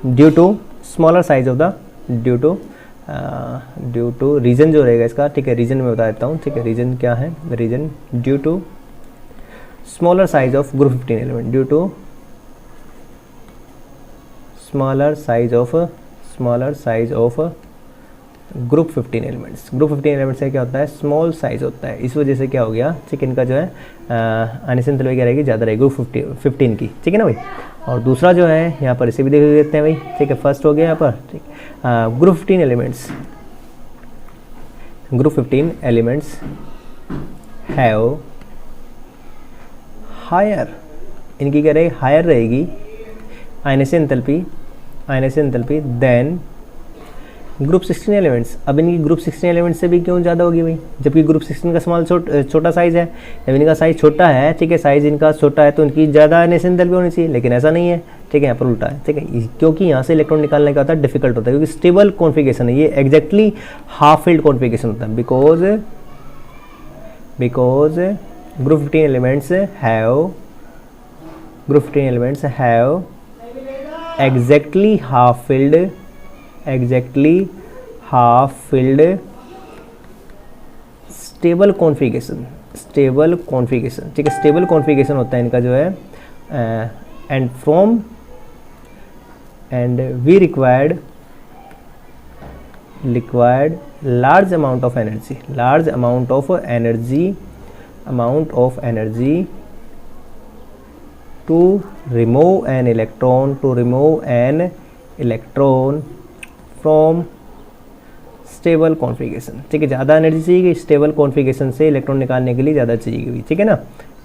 due to smaller size of the, due to reason जो रहेगा इसका, ठीक है, रीजन में बता देता हूँ, ठीक है, रीजन क्या है, reason due to smaller size of group 15 element, due to smaller size of group 15 elements. Group 15 elements से क्या होता है, स्मॉल साइज होता है, इस वजह से क्या हो गया, ठीक है, इनका जो है आयनस एंथैल्पी क्या रहेगी, ज़्यादा रहेगी ग्रुप 15 की, ठीक है ना भाई। और दूसरा जो है यहाँ पर इसे भी देख लेते हैं भाई, ठीक है, फर्स्ट हो गया यहाँ पर, ठीक, ग्रुप 15 एलिमेंट्स हैव हायर, इनकी क्या रहेगी, हायर रहेगी आयनस एंथैल्पी देन ग्रुप 16 एलिमेंट्स। अब इनकी ग्रुप 16 एलिमेंट्स से भी क्यों ज़्यादा होगी भाई, जबकि ग्रुप 16 का छोटा साइज़ है, जब इनका साइज़ छोटा है, ठीक है, साइज़ इनका छोटा है तो इनकी ज़्यादा आयनस एंथैल्पी होनी चाहिए, लेकिन ऐसा नहीं है, ठीक है, यहाँ पर उल्टा है, ठीक है, क्योंकि यहाँ से इलेक्ट्रॉन निकालने का होता है डिफिकल्ट होता है, क्योंकि स्टेबल कॉन्फ़िगरेशन है, ये एग्जैक्टली हाफ फील्ड कॉन्फ़िगरेशन होता है, because group 15 elements have exactly half filled stable configuration, ठीक है, स्टेबल कॉन्फ़िगरेशन होता है इनका जो है, and we required large amount of energy to remove an electron from stable configuration, ठीक है, ज़्यादा एनर्जी चाहिए, स्टेबल कॉन्फ़िगरेशन से इलेक्ट्रॉन निकालने के लिए ज़्यादा चाहिए, ठीक है ना।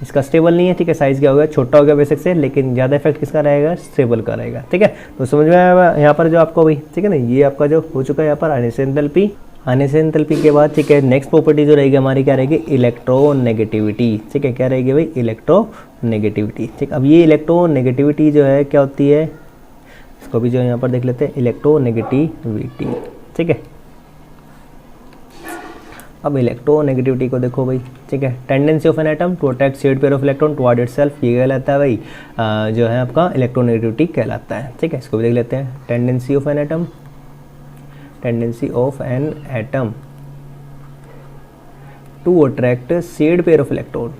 इसका स्टेबल नहीं है, ठीक है, साइज़ क्या हो गया, छोटा हो गया बेशक से, लेकिन ज़्यादा इफेक्ट किसका रहेगा, स्टेबल का रहेगा, ठीक है। तो समझ में आया यहाँ पर जो आपको भाई, ठीक है ना, ये आपका जो हो चुका है यहाँ पर आयनस एंथैल्पी के बाद, ठीक है, नेक्स्ट प्रॉपर्टी जो रहेगी हमारी क्या रहेगी, इलेक्ट्रोनेगेटिविटी, ठीक है, क्या रहेगी भाई, इलेक्ट्रोनेगेटिविटी, ठीक। अब ये इलेक्ट्रोनेगेटिविटी जो है क्या होती है, इसको भी जो है यहाँ पर देख लेते हैं, इलेक्ट्रोनेगेटिविटी, ठीक है। अब इलेक्ट्रोनेगेटिविटी को देखो भाई, ठीक है, tendency of an atom to attract shared pair of electron toward itself, ये कहलाता है भाई, जो है आपका इलेक्ट्रोनेगेटिविटी कहलाता है, ठीक है। इसको भी देख लेते हैं, tendency of an atom to attract shared pair of electron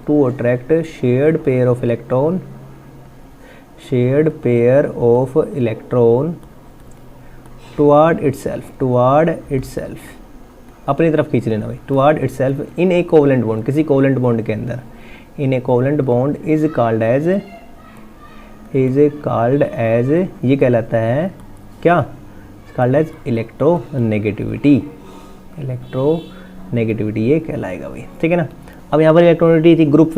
toward itself, अपनी तरफ खींच लेना भाई, toward itself in a covalent bond, किसी कोवलेंट बॉन्ड के अंदर, in a covalent bond is called as is called as, ये कहलाता है क्या, कॉल्ड एज इलेक्ट्रोनेगेटिविटी, इलेक्ट्रोनेगेटिविटी ये कहलाएगा भाई, ठीक है ना। अब यहाँ पर इलेक्ट्रोनेगेटिविटी थी, ग्रुप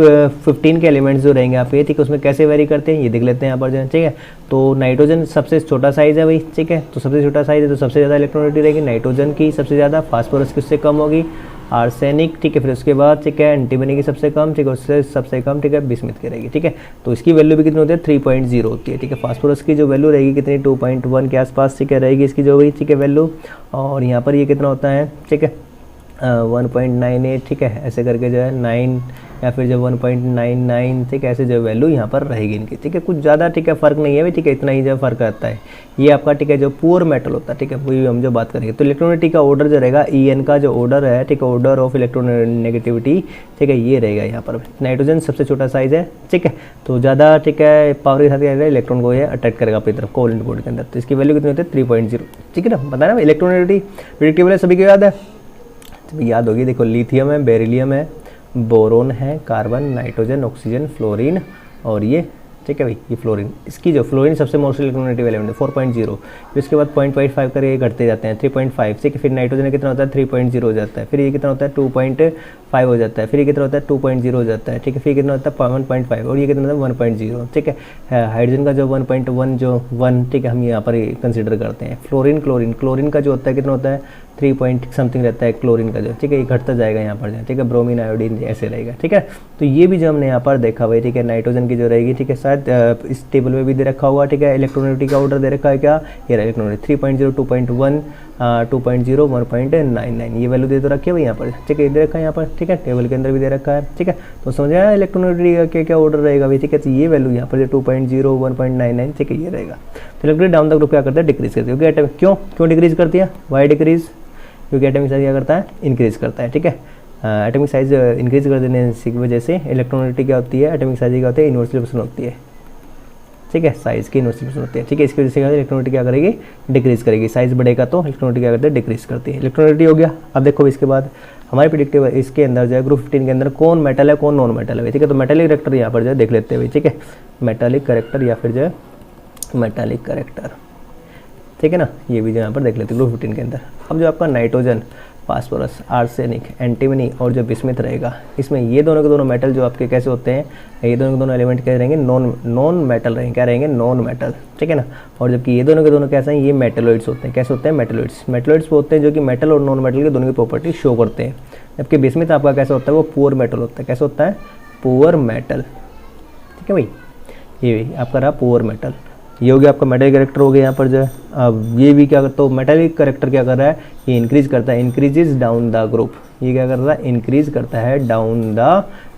15 के एलिमेंट्स जो रहेंगे आपके, ठीक है, उसमें कैसे वेरी करते हैं ये देख लेते हैं यहाँ पर जो है, ठीक है। तो नाइट्रोजन सबसे छोटा साइज़ है भाई, ठीक है, तो सबसे छोटा साइज़ है तो सबसे ज़्यादा इलेक्ट्रोनेगेटिविटी रहेगी नाइट्रोजन की सबसे ज़्यादा, फास्फोरस की उससे कम होगी, आर्सेनिक, ठीक है, फिर उसके बाद ठीक है एंटीमनी की सबसे कम, ठीक है, उससे सबसे कम ठीक है बिस्मिथ की रहेगी, ठीक है। तो इसकी वैल्यू भी कितनी होती है 3.0 होती है, ठीक है। फास्फोरस की जो वैल्यू रहेगी कितनी 2.1 के आसपास, ठीक है, रहेगी इसकी जो भी, ठीक है, वैल्यू। और यहाँ पर ये कितना होता है, ठीक है 1.98, ठीक है, ऐसे करके जो है 9 या फिर जो 1.99, ठीक है, ऐसे जो वैल्यू यहाँ पर रहेगी इनकी, ठीक है। कुछ ज़्यादा ठीक है फ़र्क नहीं है भाई, ठीक है, इतना ही जो फ़र्क रहता है ये आपका, ठीक है, जो पुअर मेटल होता है, ठीक है, वही हम जो बात करेंगे। तो इलेक्ट्रोनेगेटिविटी का ऑर्डर जो रहेगा EN का जो ऑर्डर है, ठीक है, ऑर्डर ऑफ इलेक्ट्रोनेगेटिविटी, ठीक है, ये रहेगा यहाँ पर। नाइट्रोजन सबसे छोटा साइज़ है, ठीक है, तो ज़्यादा ठीक है पावर के साथ क्या इलेक्ट्रॉन को ये अटैक करेगा अपनी तरफ कोवलेंट बॉन्ड के अंदर, तो इसकी वैल्यू कितनी होती है 3.0, ठीक है ना। बताया ना इलेक्ट्रोनेगेटिविटी प्रेडिक्टेबल है, सभी को याद है, तो याद होगी, देखो लिथियम है, बेरिलियम है, बोरोन है, कार्बन, नाइट्रोजन, ऑक्सीजन, फ्लोरीन और ये, ठीक है भाई, ये फ्लोरीन, इसकी जो फ्लोरीन सबसे मोस्ट इलेक्ट्रोनेगेटिव एलिमेंट है 4.0, फिर उसके बाद 0.5 करके घटते जाते हैं 3.5, ठीक है, फिर नाइट्रोजन कितना होता है 3.0 हो जाता है, फिर ये कितना होता है 2.5 हो जाता है, फिर ये कितना होता है 2.0 हो जाता है, ठीक है, फिर कितना होता है 1.5 और ये कितना होता है 1.0, ठीक है। हाइड्रोजन का जो 1.1 जो 1, ठीक है, हम यहाँ पर कंसिडर करते हैं। फ्लोरीन, क्लोरीन का जो होता है कितना होता है 3 पॉइंट समथिंग रहता है क्लोरीन का जो, ठीक है, ये घटता जाएगा यहाँ पर, ठीक है, ब्रोमीन, आयोडीन ऐसे रहेगा, ठीक है। तो ये भी जो हमने यहाँ पर देखा भाई, ठीक है, नाइट्रोजन की जो रहेगी, ठीक है, शायद इस टेबल में भी दे रखा होगा, ठीक है, इलेक्ट्रोनेगेटिविटी का ऑर्डर दे रखा है क्या, ये रहा इलेक्ट्रोनेगेटिविटी 3.0, 2.1, 2.0, 1.99, ये वैल्यू दे तो रखी है भाई यहाँ पर, ठीक है, ये दे रखा है यहाँ पर, ठीक है, टेबल के अंदर भी दे रखा है, ठीक है। तो समझ आया इलेक्ट्रोनेगेटिविटी का क्या क्या ऑर्डर रहेगा भाई, ठीक है। तो ये वैल्यू यहाँ पर 2.0, 1.99, ठीक है, ये रहेगा। तो इलेक्ट्रोनेगेटिविटी डाउन द ग्रुप क्या करता है, डिक्रीज करती है, क्योंकि एटम क्यों डिक्रीज करती है, वाई डिक्रीज, क्योंकि एटॉमिक साइज क्या करता है इंक्रीज करता है, ठीक है। एटॉमिक साइज इंक्रीज कर देने की वजह से इलेक्ट्रोनेगेटिविटी क्या होती है, एटॉमिक साइज क्या होती है इन्वर्सली प्रोपोर्शनल होती है, ठीक है, साइज की इन्वर्सली प्रोपोर्शनल होती है, ठीक है। इसकी वजह से इलेक्ट्रोनेगेटिविटी क्या करेगी डिक्रीज करेगी, साइज बढ़ेगा तो इलेक्ट्रोनेगेटिविटी क्या करती है डिक्रीज करती है। इलेक्ट्रोनेगेटिविटी हो गया। अब देखो इसके बाद हमारे प्रेडिक्टिव इसके अंदर जो है ग्रुप 15 के अंदर कौन मेटल है कौन नॉन मेटल है, ठीक है। तो मेटालिक करेक्टर यहाँ पर जो है देख लेते हैं भाई, ठीक है, मेटालिक करेक्टर या फिर जो है मेटालिक करेक्टर, ठीक है ना, ये भी जो यहाँ पर देख लेते हैं ग्रुप 15 के अंदर। अब जो आपका नाइट्रोजन, फास्फोरस, आर्सेनिक, एंटीमनी और जो बिस्मिथ रहेगा, इसमें ये दोनों के दोनों मेटल जो आपके कैसे होते हैं, ये दोनों के दोनों एलिमेंट कैसे रहेंगे नॉन मेटल रहेंगे, क्या रहेंगे नॉन मेटल, ठीक है ना। और जबकि ये दोनों के दोनों कैसे हैं, ये मेटलोइड्स होते हैं, कैसे होते हैं मेटलोइड्स वो होते हैं जो कि मेटल और नॉन मेटल के दोनों की प्रॉपर्टी शो करते हैं। जबकि बिस्मिथ आपका कैसा होता है वो पुअर मेटल होता है, कैसे होता है पुअर मेटल, ठीक है भाई, ये आपका रहा पुअर मेटल। ये हो गया आपका मेटालिक करेक्टर हो गया यहाँ पर जो है। अब ये भी क्या करता है, मेटालिक करेक्टर क्या कर रहा है, ये इंक्रीज करता है, इंक्रीजेज डाउन द ग्रुप, ये क्या कर रहा है इंक्रीज करता है डाउन द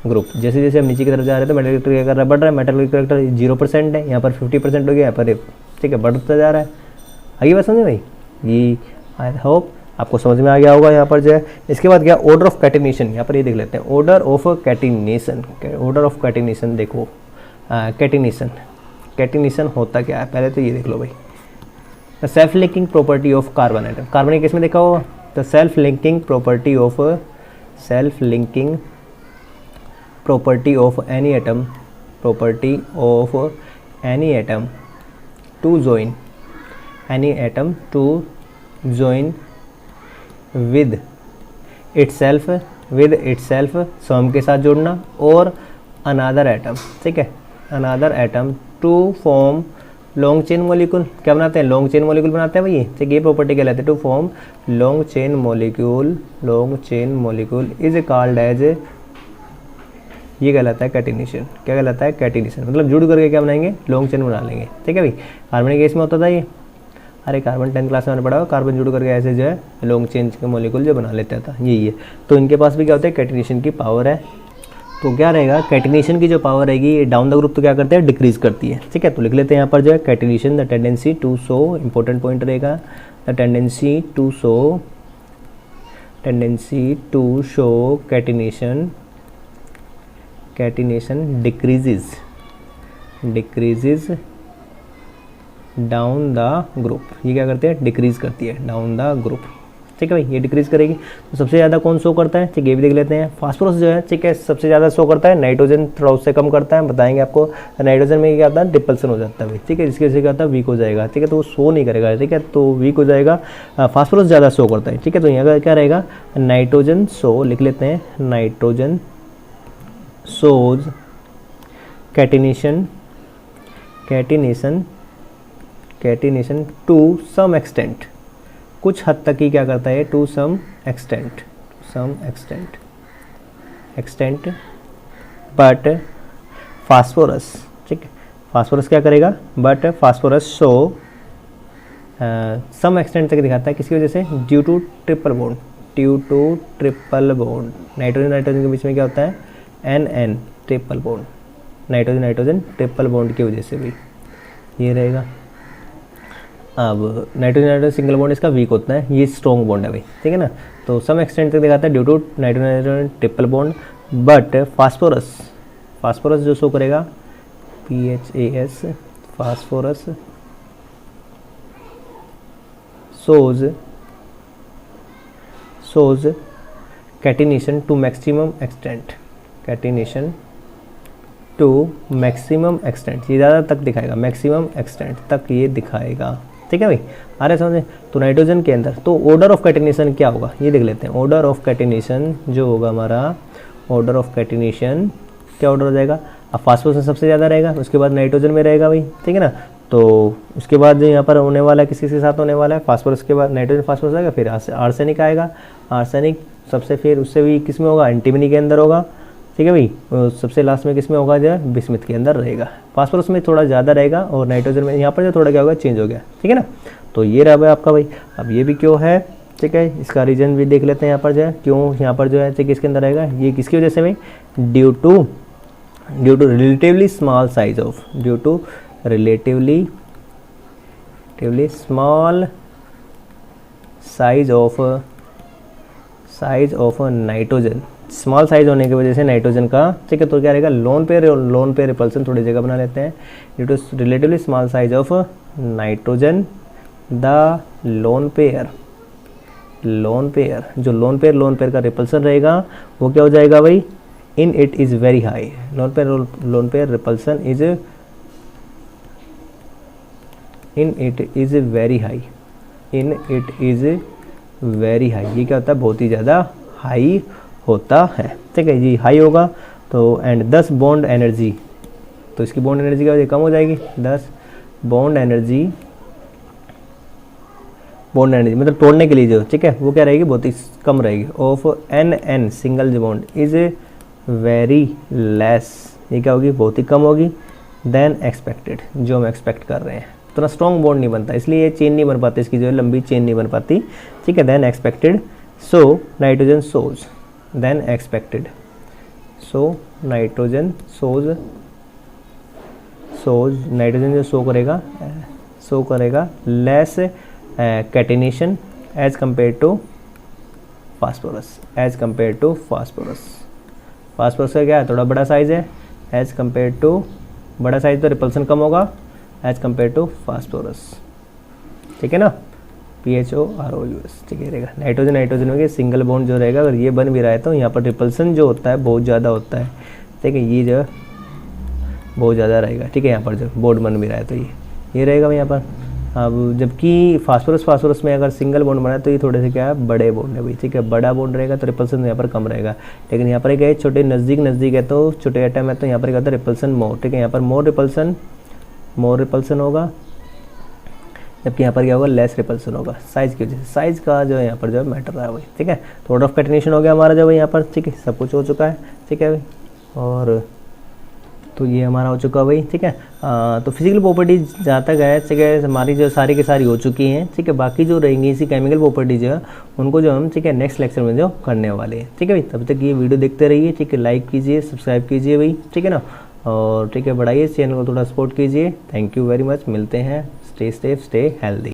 ग्रुप। जैसे जैसे हम नीचे की तरफ जा रहे हैं तो मेटालिक करेक्टर क्या कर रहा है बढ़ रहा है, मेटालिक करेक्टर 0% है, यहाँ पर 50% हो गया, यहाँ पर ठीक है बढ़ता जा रहा है। आगे बात समझे भाई, ये आई होप आपको समझ में आ गया होगा यहाँ पर जो है। इसके बाद क्या ऑर्डर ऑफ कैटिनेशन, यहाँ पर ये देख लेते हैं order of catenation. Order of catenation देखो, कैटिनेशन होता क्या है पहले तो ये देख लो भाई। The self linking property of carbon atom, carbon के केस में देखा होगा, the self linking property of any atom to join with itself स्वयं के साथ जोड़ना, और अनादर एटम, ठीक है, another atom to form long chain molecule. क्या बनाते हैं, लॉन्ग चेन मॉलिक्यूल बनाते हैं भाई, ठीक है, ये प्रॉपर्टी कहलाती है to form long chain molecule is called as, ये कहलाता है कैटिनेशन। क्या कहलाता है कैटिनेशन, मतलब जुड़ करके क्या बनाएंगे लॉन्ग चेन बना लेंगे, ठीक है भाई। कार्बन के केस में होता था ये, अरे कार्बन 10th क्लास में मैंने पढ़ा हुआ, कार्बन जुड़ करके ऐसे जो है लॉन्ग चेन के मॉलिक्यूल जो बना लेता था, यही है। तो इनके पास भी क्या होता है कैटिनेशन की पावर है। तो क्या रहेगा कैटिनेशन की जो पावर रहेगी ये डाउन द ग्रुप तो क्या करते हैं डिक्रीज करती है, ठीक है। तो लिख लेते हैं यहाँ पर जो है catenation the tendency to show, important point रहेगा, the tendency to show catenation decreases down the group, ये क्या करते हैं डिक्रीज करती है डाउन द ग्रुप, ठीक है भाई, ये डिक्रीज करेगी। तो सबसे ज़्यादा कौन शो करता है, ठीक है ये भी देख लेते हैं। फास्फोरस जो है, ठीक है, सबसे ज़्यादा शो करता है, नाइट्रोजन थोड़ा उससे कम करता है, बताएंगे आपको। नाइट्रोजन में क्या होता है, डिपल्सन हो जाता है भाई, ठीक है, जिसकी वजह से क्या होता है, वीक हो जाएगा, ठीक है, तो वो शो नहीं करेगा, ठीक है, तो वीक हो जाएगा। फास्फोरस ज़्यादा शो करता है, ठीक है, तो यहाँ का क्या रहेगा, नाइट्रोजन शो, लिख लेते हैं, nitrogen shows catenation to some extent, कुछ हद तक ही क्या करता है, to some extent but phosphorus, ठीक है, फास्फोरस क्या करेगा, but phosphorus show some extent तक दिखाता है, किसकी वजह से, due to triple bond, nitrogen के बीच में क्या होता है, NN triple bond, nitrogen triple bond की वजह से भी ये रहेगा। अब नाइट्रोजन सिंगल बॉन्ड इसका वीक होता है, ये स्ट्रॉन्ग बॉन्ड है भाई, ठीक है ना, तो सम एक्सटेंट तक दिखाता है due to nitrogen triple bond, but phosphorus जो शो करेगा, PHAS, phosphorus shows catenation to maximum extent, ये ज़्यादा तक दिखाएगा, मैक्सिमम एक्सटेंट तक ये दिखाएगा, ठीक है भाई, आ रहे समझे। तो नाइट्रोजन के अंदर तो ऑर्डर ऑफ कैटिनेशन क्या होगा, ये देख लेते हैं। ऑर्डर ऑफ कैटिनेशन जो होगा हमारा, ऑर्डर ऑफ कैटिनेशन क्या ऑर्डर हो जाएगा, अब फास्फोरस में सबसे ज़्यादा रहेगा, उसके बाद नाइट्रोजन में रहेगा भाई, ठीक है ना, तो उसके बाद यहाँ पर होने वाला है, किसी के साथ होने वाला है, फास्फोरस के बाद नाइट्रोजन फास्फोरस आएगा, फिर आर्सेनिक आएगा, आर्सेनिक सबसे, फिर उससे भी किस में होगा, एंटीमनी के अंदर होगा, ठीक है भाई, सबसे लास्ट में किस में होगा, जो बिस्मिथ के अंदर रहेगा। फास्फोरस में थोड़ा ज़्यादा रहेगा और नाइट्रोजन में यहाँ पर जो थोड़ा क्या होगा, चेंज हो गया, ठीक है ना। तो ये रहा भाई आपका भाई। अब ये भी क्यों है, ठीक है, इसका रीजन भी देख लेते हैं, यहाँ पर जो है क्यों यहाँ पर जो है, ठीक है, इसके अंदर रहेगा, ये किसकी वजह से भाई, due to relatively small size of, relatively small size of nitrogen, small size होने की वजह से नाइट्रोजन का, ठीक है, तो क्या रहेगा, लोन पेयर रिपल्सन, थोड़ी जगह बना लेते हैं, due to relatively small size of nitrogen, the lone pair, जो लोन पेयर का रिपल्सन रहेगा वो क्या हो जाएगा भाई, in it is very high, lone pair repulsion is in it is very high, ये क्या होता है, बहुत ही ज़्यादा हाई होता है, ठीक है जी, हाई होगा तो, एंड 10 बॉन्ड एनर्जी, तो इसकी बॉन्ड एनर्जी क्या कम हो जाएगी, 10 बॉन्ड एनर्जी मतलब तोड़ने के लिए जो, ठीक है, वो क्या रहेगी, बहुत ही कम रहेगी, of NN single bond is very less, ये क्या होगी, बहुत ही कम होगी, देन एक्सपेक्टेड, जो हम एक्सपेक्ट कर रहे हैं, उतना स्ट्रॉन्ग बॉन्ड नहीं बनता, इसलिए ये चेन नहीं बन पाती, इसकी जो है लंबी चेन नहीं बन पाती, ठीक है, then expected, so nitrogen shows, then expected, so nitrogen shows, nitrogen जो शो करेगा less catenation as compare to phosphorus, phosphorus का क्या है, थोड़ा बड़ा साइज है, एज कंपेयर टू, बड़ा साइज तो रिपल्सन कम होगा, एज कंपेयर टू फास्फोरस, ठीक है ना, PHOROUS, ठीक है रहेगा। नाइट्रोजन में सिंगल बॉन्ड जो रहेगा, अगर ये बन भी रहा है तो यहाँ पर रिपल्सन जो होता है बहुत ज़्यादा होता है, ठीक है, ये जो बहुत ज़्यादा रहेगा, ठीक है, यहाँ पर जो बॉन्ड बन भी रहा है तो ये रहेगा यहाँ पर। अब जबकि फास्फोरस में अगर सिंगल बॉन्ड बना है तो ये थोड़े से क्या है, बड़े बॉन्ड है भाई, ठीक है, बड़ा बॉन्ड रहेगा तो रिपल्सन यहाँ पर कम रहेगा, लेकिन यहाँ पर क्या है, छोटे नज़दीक है तो छोटे एटम है तो यहाँ पर क्या होता है, रिपल्सन मोर, ठीक है, यहाँ पर मोर रिपल्सन होगा, जबकि यहाँ पर क्या होगा, लेस रिपल्सन होगा, साइज़ की वजह से, साइज़ का जो है यहाँ पर जो है मैटर रहा है भाई, ठीक है। तो ऑर्डर ऑफ कैटिनेशन हो गया हमारा जो भाई यहाँ पर, ठीक है, सब कुछ हो चुका है, ठीक है भाई, और तो ये हमारा हो चुका भाई, ठीक है। तो फिजिकल प्रॉपर्टीज जहाँ तक है, ठीक है, हमारी जो सारी की सारी हो चुकी हैं, ठीक है, बाकी जो रहेंगी इसी केमिकल प्रॉपर्टीज है उनको जो हम, ठीक है, नेक्स्ट लेक्चर में जो करने वाले हैं, ठीक है भाई। तब तक ये वीडियो देखते रहिए, ठीक है, लाइक कीजिए, सब्सक्राइब कीजिए भाई, ठीक है ना, और ठीक है, बढ़ाइए चैनल को, थोड़ा सपोर्ट कीजिए। थैंक यू वेरी मच, मिलते हैं, स्टे सेफ, स्टे हेल्दी।